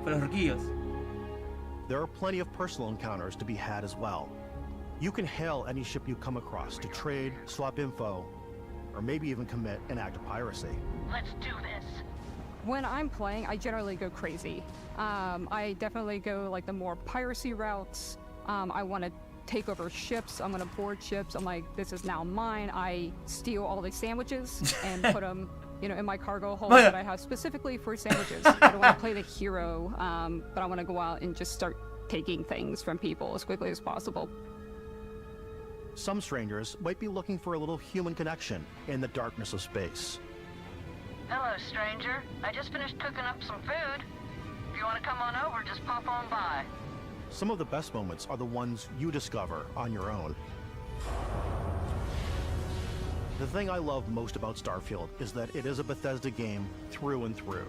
Para los riquillos. There are plenty of personal encounters to be had as well. You can hail any ship you come across to trade, swap info, or maybe even commit an act of piracy. Let's do this. When I'm playing, I generally go crazy. I definitely go like the more piracy routes. I want to take over ships. I'm going to board ships. I'm like, this is now mine. I steal all the sandwiches and put them, in my cargo hold that I have specifically for sandwiches. I don't want to play the hero, but I want to go out and just start taking things from people as quickly as possible. Some strangers might be looking for a little human connection in the darkness of space. Hello, stranger. I just finished cooking up some food. If you want to come on over, just pop on by. Some of the best moments are the ones you discover on your own. The thing I love most about Starfield is that it is a Bethesda game through and through.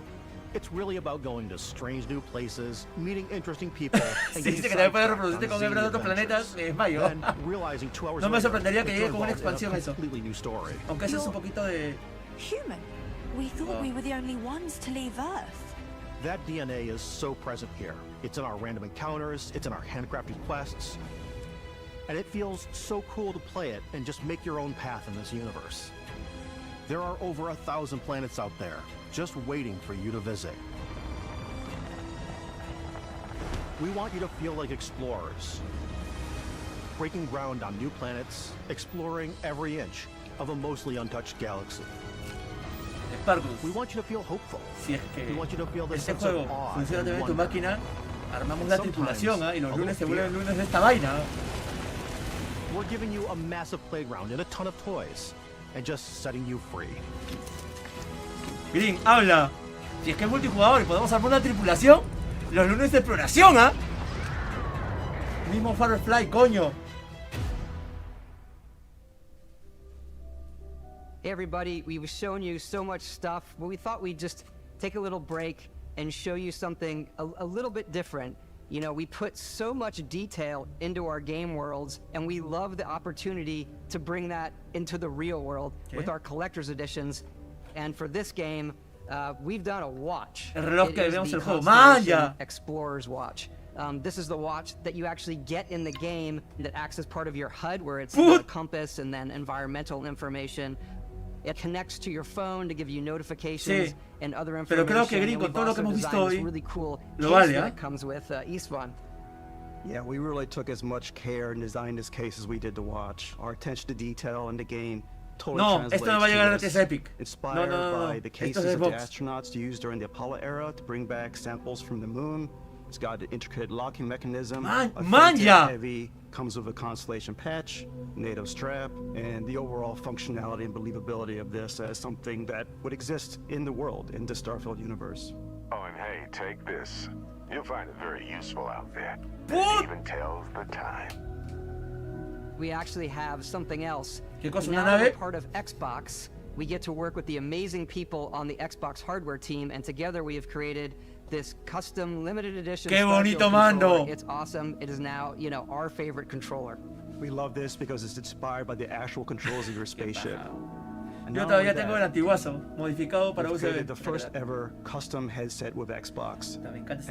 It's really about going to strange new places, meeting interesting people, and sí, dice que también puede reproducirte con miembros de otros planetas. Me desmayo. No me sorprendería que llegue con una expansión eso. Aunque eso es un poquito de... Human. We thought we were the only ones to leave Earth. That DNA is so present here. It's in our random encounters, it's in our handcrafted quests. And it feels so cool to play it and just make your own path in this universe. There are over 1,000 planets out there, just waiting for you to visit. We want you to feel like explorers, breaking ground on new planets, exploring every inch of a mostly untouched galaxy. We want you to feel hopeful. Si es que we want you to feel the este sense juego of awe funciona and también en tu wonder. máquina, armamos la tripulación, y los lunes se vuelven lunes de esta vaina. We're giving you a massive playground and a ton of toys, and just setting you free. Green, habla. Si es que es multijugador y podemos armar una tripulación, los lunes de exploración, Mismo Firefly, coño. Hey everybody, we've shown you so much stuff, but we thought we'd just take a little break and show you something a little bit different. You know, we put so much detail into our game worlds, and we love the opportunity to bring that into the real world with our collector's editions. And for this game, we've done a watch. El reloj que vemos el juego. Explorer's Watch. This is the watch that you actually get in the game that acts as part of your HUD, where it's the compass and then environmental information. It connects to your phone to give you notifications and other information. Pero creo que Green, con todo lo que hemos visto hoy, really cool lo vale, that comes with Istvan. Yeah, we really took as much care and designed this case as we did the watch. Our attention to detail in the game totally translates esto no va a llegar a to this. Epic. Inspired by the cases of the astronauts used during the Apollo era to bring back samples from the moon. It's got an intricate locking mechanism. Heavy, comes with a Constellation patch, NATO strap, and the overall functionality and believability of this as something that would exist in the world, in the Starfield universe. Oh, and hey, take this. You'll find it very useful out there. It even tells the time. We actually have something else. ¿Qué cosa, now una nave? we're part of Xbox. We get to work with the amazing people on the Xbox hardware team, and together we have created this custom limited edition. Qué bonito mando. It's awesome. It is now, you know, our favorite controller. We love this because it's inspired by the actual controls of your spaceship. Yo todavía tengo el antiguazo, modificado para uso de... the first ever custom headset with Xbox.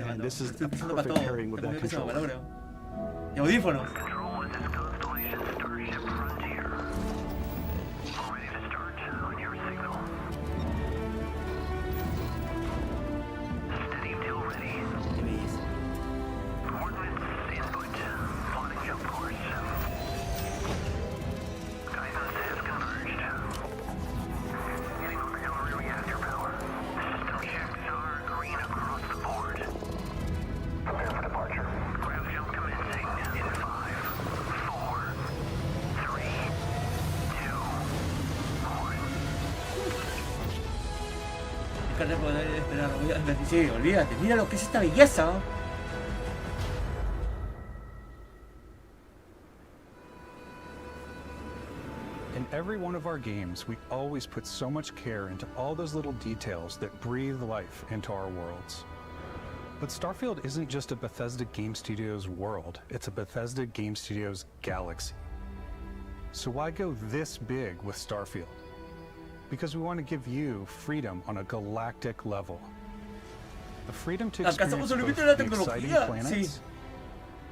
And this is the perfect pairing with that controller. Y audífonos. Sí, olvídate, mira lo que es esta belleza. In every one of our games, we always put so much care into all those little details that breathe life into our worlds. But Starfield isn't just a Bethesda Game Studios world, it's a Bethesda Game Studios galaxy. So why go this big with Starfield? Because we want to give you freedom on a galactic level. The freedom to experience both the exciting planets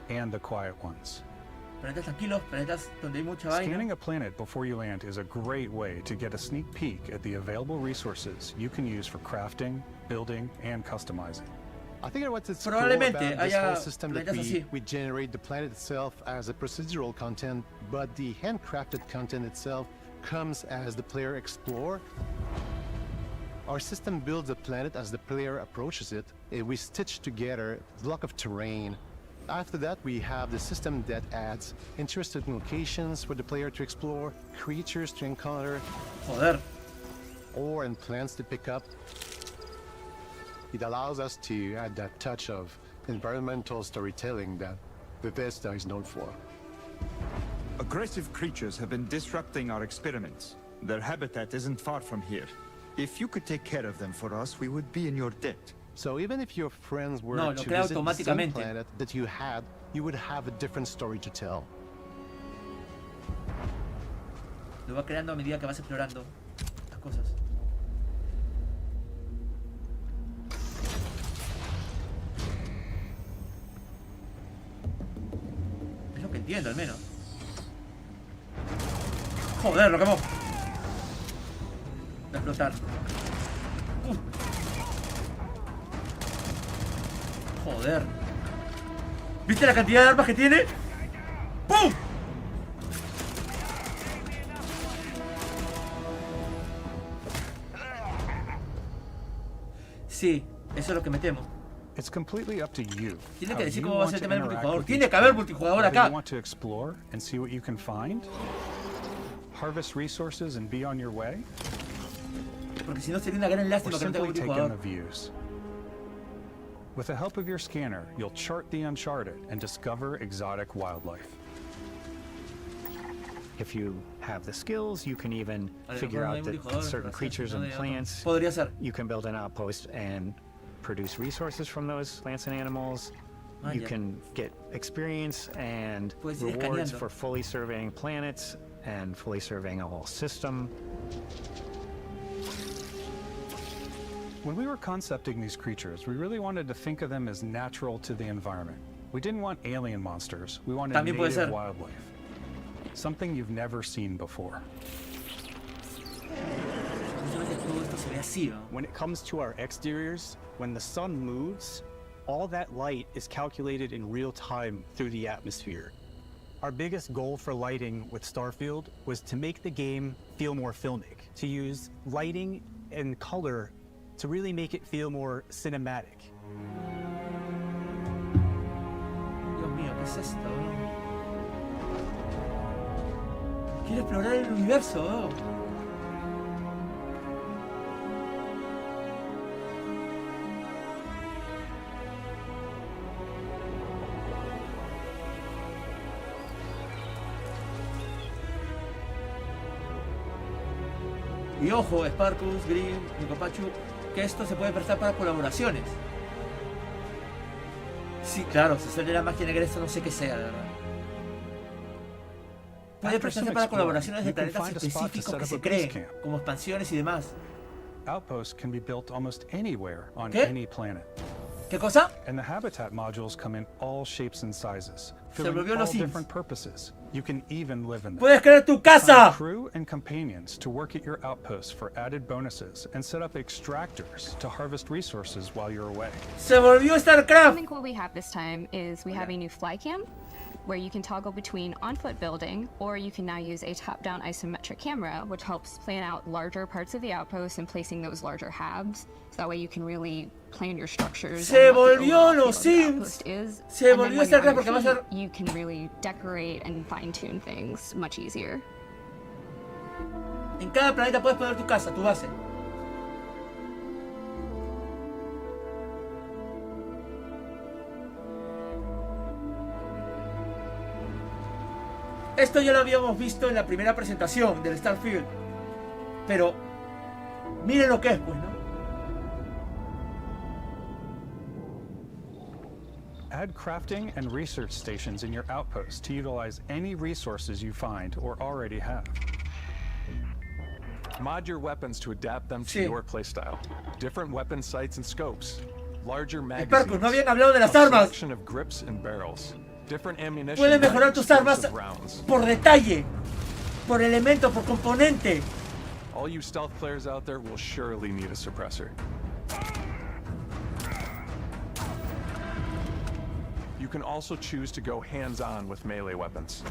and the quiet ones. Planetas tranquilos, planetas donde hay mucha vaina. Scanning a planet before you land is a great way to get a sneak peek at the available resources you can use for crafting, building, and customizing. I think what's cool about this whole system that we generate the planet itself as a procedural content, but the handcrafted content itself comes as the player explore. Our system builds a planet as the player approaches it. We stitch together a block of terrain. After that, we have the system that adds interesting locations for the player to explore, creatures to encounter, ore and plants to pick up. It allows us to add that touch of environmental storytelling that Bethesda is known for. Aggressive creatures have been disrupting our experiments. Their habitat isn't far from here. If you could take care of them for us, we would be in your debt. So even if your friends were No, to lo crea visit the same automáticamente. planet that you had, you would have a different story to tell. Lo va creando a medida que vas explorando las cosas. Es lo que entiendo, al menos. Joder, lo quemó. Va a explotar. Joder. ¿Viste la cantidad de armas que tiene? ¡Pum! Sí, eso es lo que me temo. It's completely up to you. Tiene how que decir you cómo va a want ser el to tema del interact multijugador. with Tiene each que haber other. multijugador Whether acá. you want to explore and see what you can find, harvest resources and be on your way, Porque si no sería una gran or lástima que no tenga simply take in the multijugador. views. With the help of your scanner, you'll chart the uncharted and discover exotic wildlife. If you have the skills, you can even figure out that certain creatures and plants, Podría ser. you can build an outpost and produce resources from those plants and animals. Ah, You ya. can get experience and Puedes ir rewards escaneando. for fully surveying planets and fully surveying a whole system. When we were concepting these creatures, we really wanted to think of them as natural to the environment. We didn't want alien monsters. We wanted También puede native ser. wildlife. Something you've never seen before. Todo esto se ve así, ¿no? When it comes to our exteriors, when the sun moves, all that light is calculated in real time through the atmosphere. Our biggest goal for lighting with Starfield was to make the game feel more filmic, to use lighting and color to really make it feel more cinematic. Dios mío, ¿qué es esto? Quiero explorar el universo. Y ojo, Sparkus, Green, Nicopachu, que esto se puede prestar para colaboraciones. Sí, claro, si sale la magia negra, esto no sé qué sea, la verdad. Puede prestarse para colaboraciones de planetas específicos que se creen, como expansiones y demás. Outposts can be built almost anywhere on ¿Qué? any planet. ¿Qué cosa? And the habitat modules come in all shapes and sizes, Se filling volvió all los Sims. different purposes. You can even live in them. ¡Puedes crear tu casa! Find crew and companions to work at your outposts for added bonuses and set up extractors to harvest resources while you're away. ¡Se volvió I StarCraft! think what we have this time is we have a new fly cam, where you can toggle between on-foot building, or you can now use a top-down isometric camera, which helps plan out larger parts of the outpost and placing those larger habs. So that way you can really plan your structures. Se and what the volvió overall los feel of the Sims. outpost is. Se And then volvió when you're on StarCraft your porque va a ser... feet, you can really decorate and fine-tune things much easier. En cada planeta puedes poner tu casa, tu base. Esto ya lo habíamos visto en la primera presentación del Starfield. Pero miren lo que es, pues, ¿no? Add crafting and research stations in your outposts to utilize any resources you find or already have. Mod your weapons to adapt them to Sí. your playstyle. Different weapon sights and scopes. Larger Sparkus, no magazines. habían hablado de las a armas. selection of grips and barrels. Different ammunition. Puedes mejorar tus armas explosive rounds. por detalle, por elemento, por componente. All you stealth players out there will surely need a suppressor. You can also choose to go hands-on with melee weapons.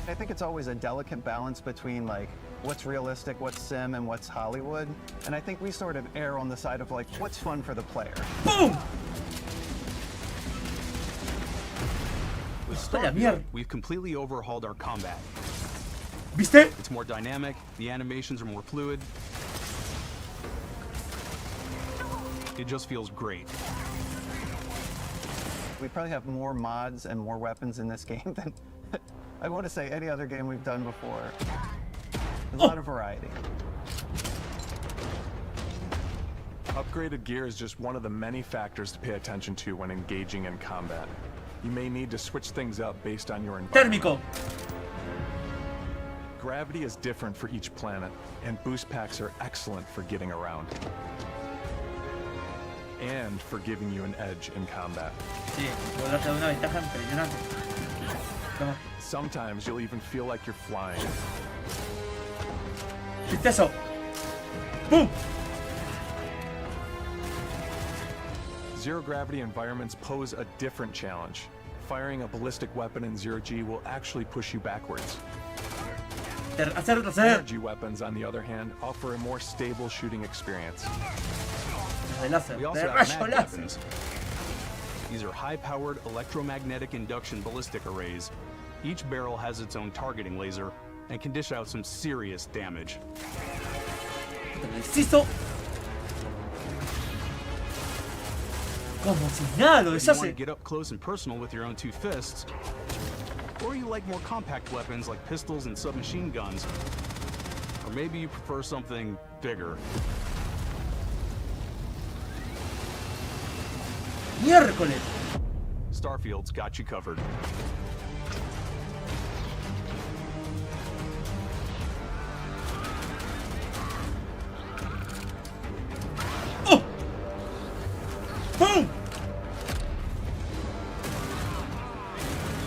I think it's always a delicate balance between like what's realistic, what's sim, and what's Hollywood. And I think we sort of err on the side of like what's fun for the player. ¡Pum! With Vaya mierda. Starfield, we've completely overhauled our combat. ¿Viste? It's more dynamic, the animations are more fluid. It just feels great. We probably have more mods and more weapons in this game than I want to say any other game we've done before. A lot of variety. Upgraded gear is just one of the many factors to pay attention to when engaging in combat. You may need to switch things up based on your environment. Térmico. Gravity is different for each planet, and boost packs are excellent for getting around. And for giving you an edge in combat. Sí, podrás tener una ventaja impresionante. Toma. Sometimes you'll even feel like you're flying. ¿Viste eso? ¡Boom! Zero gravity environments pose a different challenge. Firing a ballistic weapon in zero G will actually push you backwards. Energy weapons, on the other hand, offer a more stable shooting experience. We also have mag weapons. These are high-powered electromagnetic induction ballistic arrays. Each barrel has its own targeting laser and can dish out some serious damage. Como si nada lo If you want to deshace. get up close and personal with your own two fists, or you like more compact weapons like pistols and submachine guns, or maybe you prefer something bigger. Miércoles. Starfield's got you covered. ¡Pum!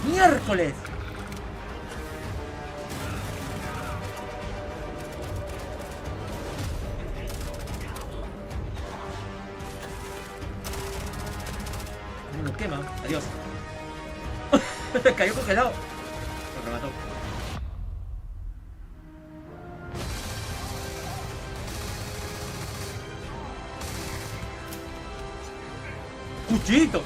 ¡Miércoles! No lo quema. Adiós. Cayó congelado. Lo remató. ¡Cuchito!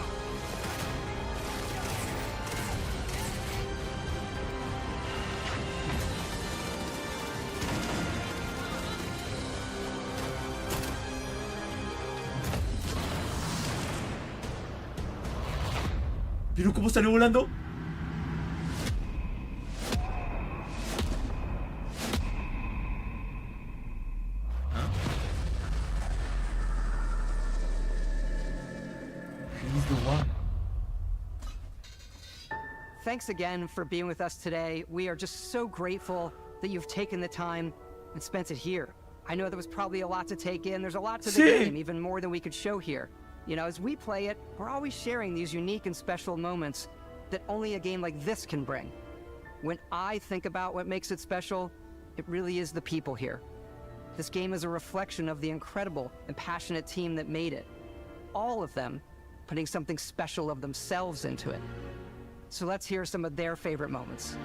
¿Vieron cómo salió volando? Thanks again for being with us today. We are just so grateful that you've taken the time and spent it here. I know there was probably a lot to take in. There's a lot to the game, even more than we could show here. You know, as we play it, we're always sharing these unique and special moments that only a game like this can bring. When I think about what makes it special, it really is the people here. This game is a reflection of the incredible and passionate team that made it. All of them putting something special of themselves into it. So let's hear some of their favorite moments.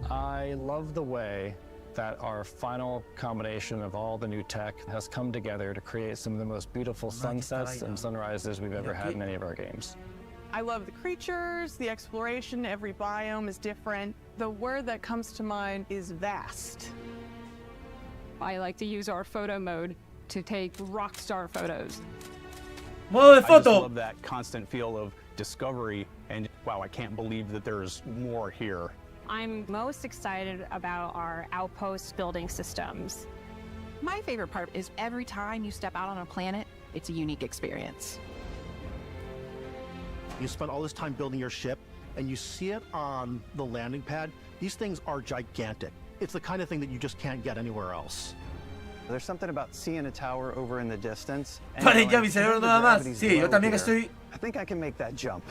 I love the way that our final combination of all the new tech has come together to create some of the most beautiful sunsets and sunrises we've ever had in any of our games. I love the creatures, the exploration, every biome is different. The word that comes to mind is vast. I like to use our photo mode to take rock star photos. I just love that constant feel of discovery and, wow, I can't believe that there's more here. I'm most excited about our outpost building systems. My favorite part is every time you step out on a planet, it's a unique experience. You spend all this time building your ship, and you see it on the landing pad. These things are gigantic. It's the kind of thing that you just can't get anywhere else. There's something about seeing a tower over in the distance. Vale, ya mi cerebro nada más. Sí, yo también estoy. I think I can make that jump.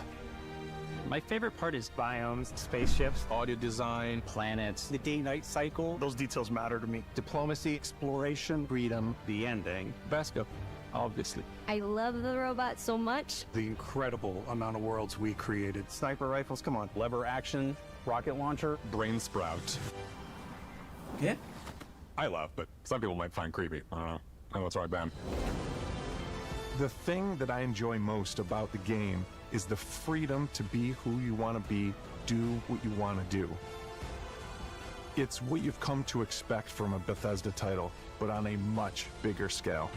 My favorite part is biomes, spaceships, audio design, planets, the day-night cycle. Those details matter to me. Diplomacy, exploration, freedom, the ending. Vasco, obviously. I love the robot so much. The incredible amount of worlds we created. Sniper rifles, come on. Lever action, rocket launcher. Brain sprout. ¿Qué? I love, but some people might find creepy. I don't know. I know it's right, Ben. The thing that I enjoy most about the game is the freedom to be who you want to be, do what you want to do. It's what you've come to expect from a Bethesda title, but on a much bigger scale.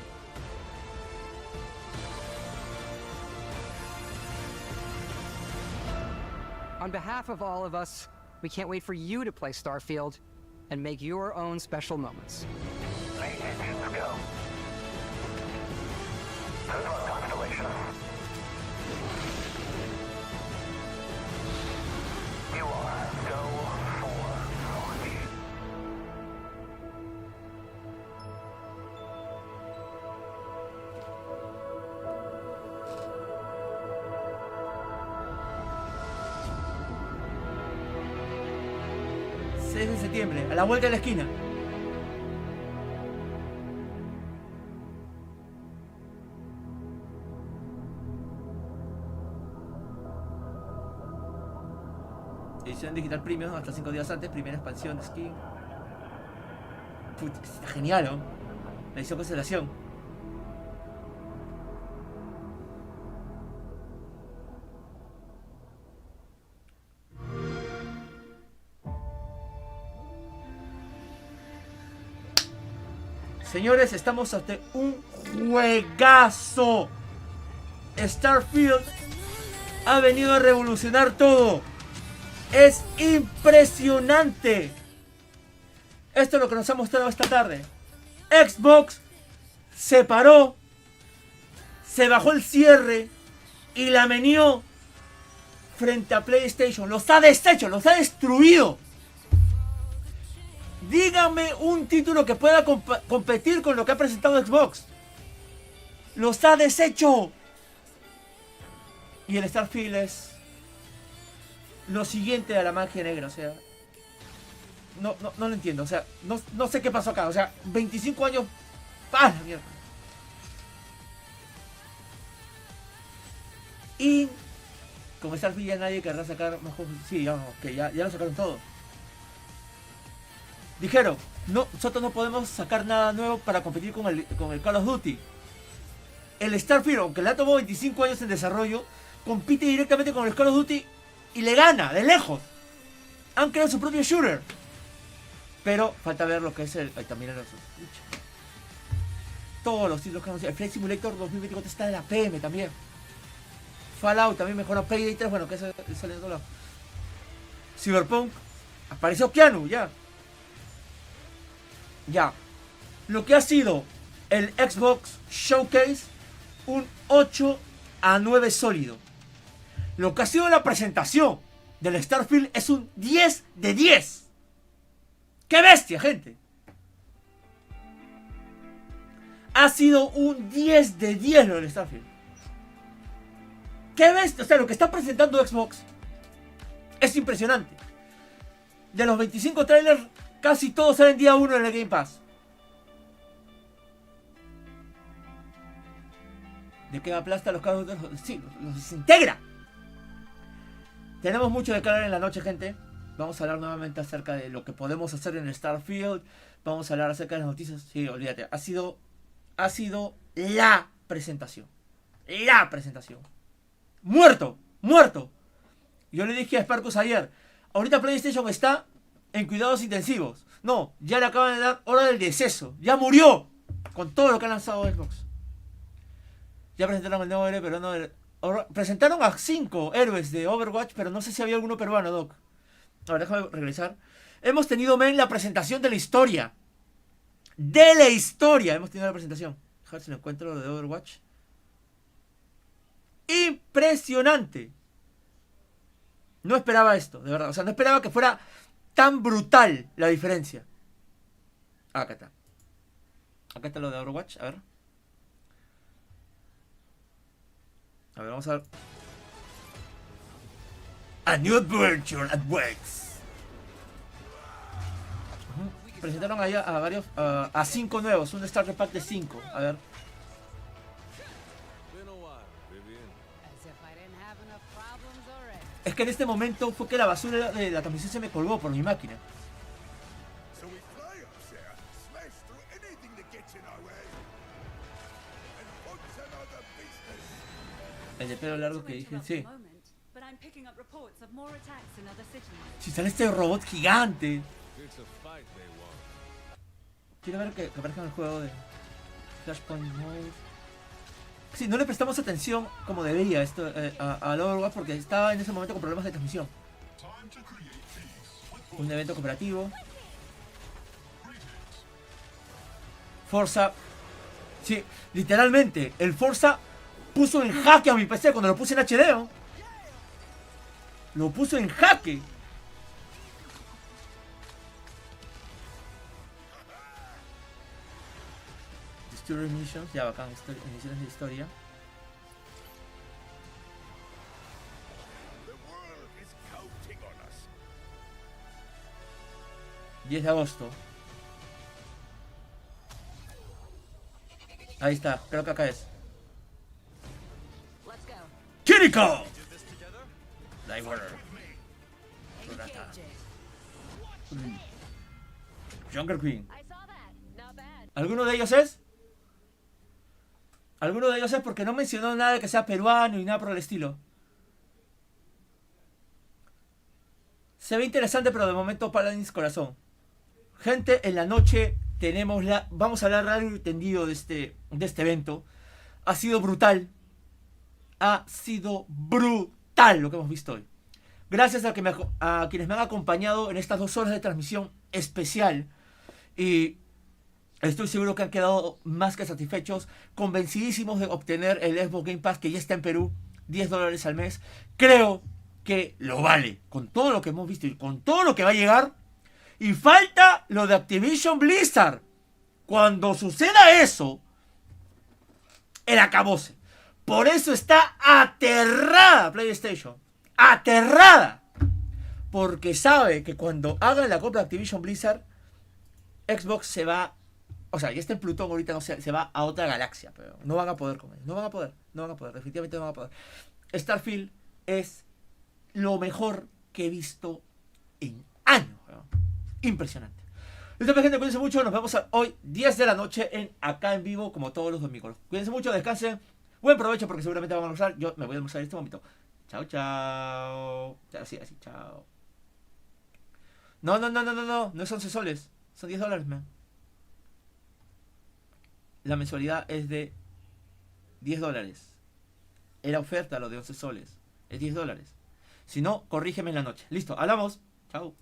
On behalf of all of us, we can't wait for you to play Starfield and make your own special moments. Let's go. De septiembre, a la vuelta de la esquina. Edición digital premium hasta 5 días antes, primera expansión de skin. Puta, está genial, ¿no? La edición constelación. Señores, estamos ante un juegazo. Starfield ha venido a revolucionar todo. Es impresionante. Esto es lo que nos ha mostrado esta tarde. Xbox se paró, se bajó el cierre y la meneó frente a PlayStation. Los ha deshecho, los ha destruido. Dígame un título que pueda competir con lo que ha presentado Xbox. Los ha deshecho. Y el Starfield es lo siguiente a la magia negra. O sea, no lo entiendo. O sea, no sé qué pasó acá. O sea, 25 años. ¡Ah, la mierda! Y con Starfield ya nadie querrá sacar más juegos. Sí, ya lo sacaron todo. Dijeron, no, nosotros no podemos sacar nada nuevo para competir con el Call of Duty. El Starfield, aunque le ha tomado 25 años en desarrollo, compite directamente con el Call of Duty y le gana, de lejos. Han creado su propio shooter. Pero falta ver lo que es el... Ahí también era eso. Todos los títulos que han anunciado. El Flight Simulator 2024 está en la PM también. Fallout también mejoró. Payday 3, bueno, que eso sale de todo lado. Cyberpunk. Apareció Keanu, ya. Ya, lo que ha sido el Xbox Showcase, un 8/9 sólido. Lo que ha sido la presentación del Starfield es un 10 de 10. ¡Qué bestia, gente! Ha sido un 10 de 10 lo del Starfield. ¡Qué bestia! O sea, lo que está presentando Xbox es impresionante. De los 25 trailers, casi todos salen día 1 en el Game Pass. ¿De qué aplasta los carros? Sí, los desintegra. Tenemos mucho de que hablar en la noche, gente. Vamos a hablar nuevamente acerca de lo que podemos hacer en Starfield. Vamos a hablar acerca de las noticias. Sí, olvídate. Ha sido la presentación. La presentación. Muerto. Yo le dije a Sparkus ayer. Ahorita PlayStation está en cuidados intensivos. No, ya le acaban de dar hora del deceso. Ya murió con todo lo que ha lanzado Xbox. Ya presentaron el nuevo héroe peruano. Presentaron a 5 héroes de Overwatch, pero no sé si había alguno peruano, Doc. A ver, déjame regresar. Hemos tenido, la presentación de la historia. De la historia. Hemos tenido la presentación. A ver si lo encuentro, lo de Overwatch. Impresionante. No esperaba esto, de verdad. O sea, no esperaba que fuera tan brutal la diferencia. Acá está. Acá está lo de Overwatch. A ver. A ver, vamos a ver. A new adventure awaits. Presentaron ahí a varios, a 5 nuevos, un Starter Pack de 5. A ver. Es que en este momento fue que la basura de la transmisión se me colgó por mi máquina. El de pelo largo que dije, sí. Si sale este robot gigante. Quiero ver que aparezca en el juego de Flashpoint Mode. Sí, no le prestamos atención como debería esto al Overwatch porque estaba en ese momento con problemas de transmisión. Un evento cooperativo. Forza Sí, literalmente, el Forza puso en jaque a mi PC cuando lo puse en HD, ¿no? Lo puso en jaque. Story Missions, ya bacán, misiones de historia. ...10 de agosto. Ahí está, creo que acá es. ¡Kiriko! Lightwater. Junker Queen. ¿Alguno de ellos es? Alguno de ellos es porque no mencionó nada de que sea peruano y nada por el estilo. Se ve interesante, pero de momento Paladins corazón. Gente, en la noche tenemos la... Vamos a hablar largo y tendido de este evento. Ha sido brutal. Ha sido brutal lo que hemos visto hoy. Gracias a quienes me han acompañado en estas 2 horas de transmisión especial. Y estoy seguro que han quedado más que satisfechos. Convencidísimos de obtener el Xbox Game Pass que ya está en Perú. $10 al mes. Creo que lo vale. Con todo lo que hemos visto y con todo lo que va a llegar. Y falta lo de Activision Blizzard. Cuando suceda eso, el acabose. Por eso está aterrada PlayStation. Aterrada. Porque sabe que cuando hagan la compra de Activision Blizzard, Xbox se va... O sea, ya está en Plutón ahorita, no sé, se va a otra galaxia. Pero no van a poder con él. No van a poder. Definitivamente no van a poder. Starfield es lo mejor que he visto en años. Impresionante. Listo, gente, cuídense mucho. Nos vemos hoy 10 de la noche acá en vivo, como todos los domingos. Cuídense mucho, descansen. Buen provecho porque seguramente van a almorzar. Yo me voy a almorzar en este momento. Chao, chao. Así, chao. No. No es 11 soles. Son $10, man. La mensualidad es de $10. Era oferta lo de 11 soles. Es $10. Si no, corrígeme en la noche. Listo, hablamos. Chao.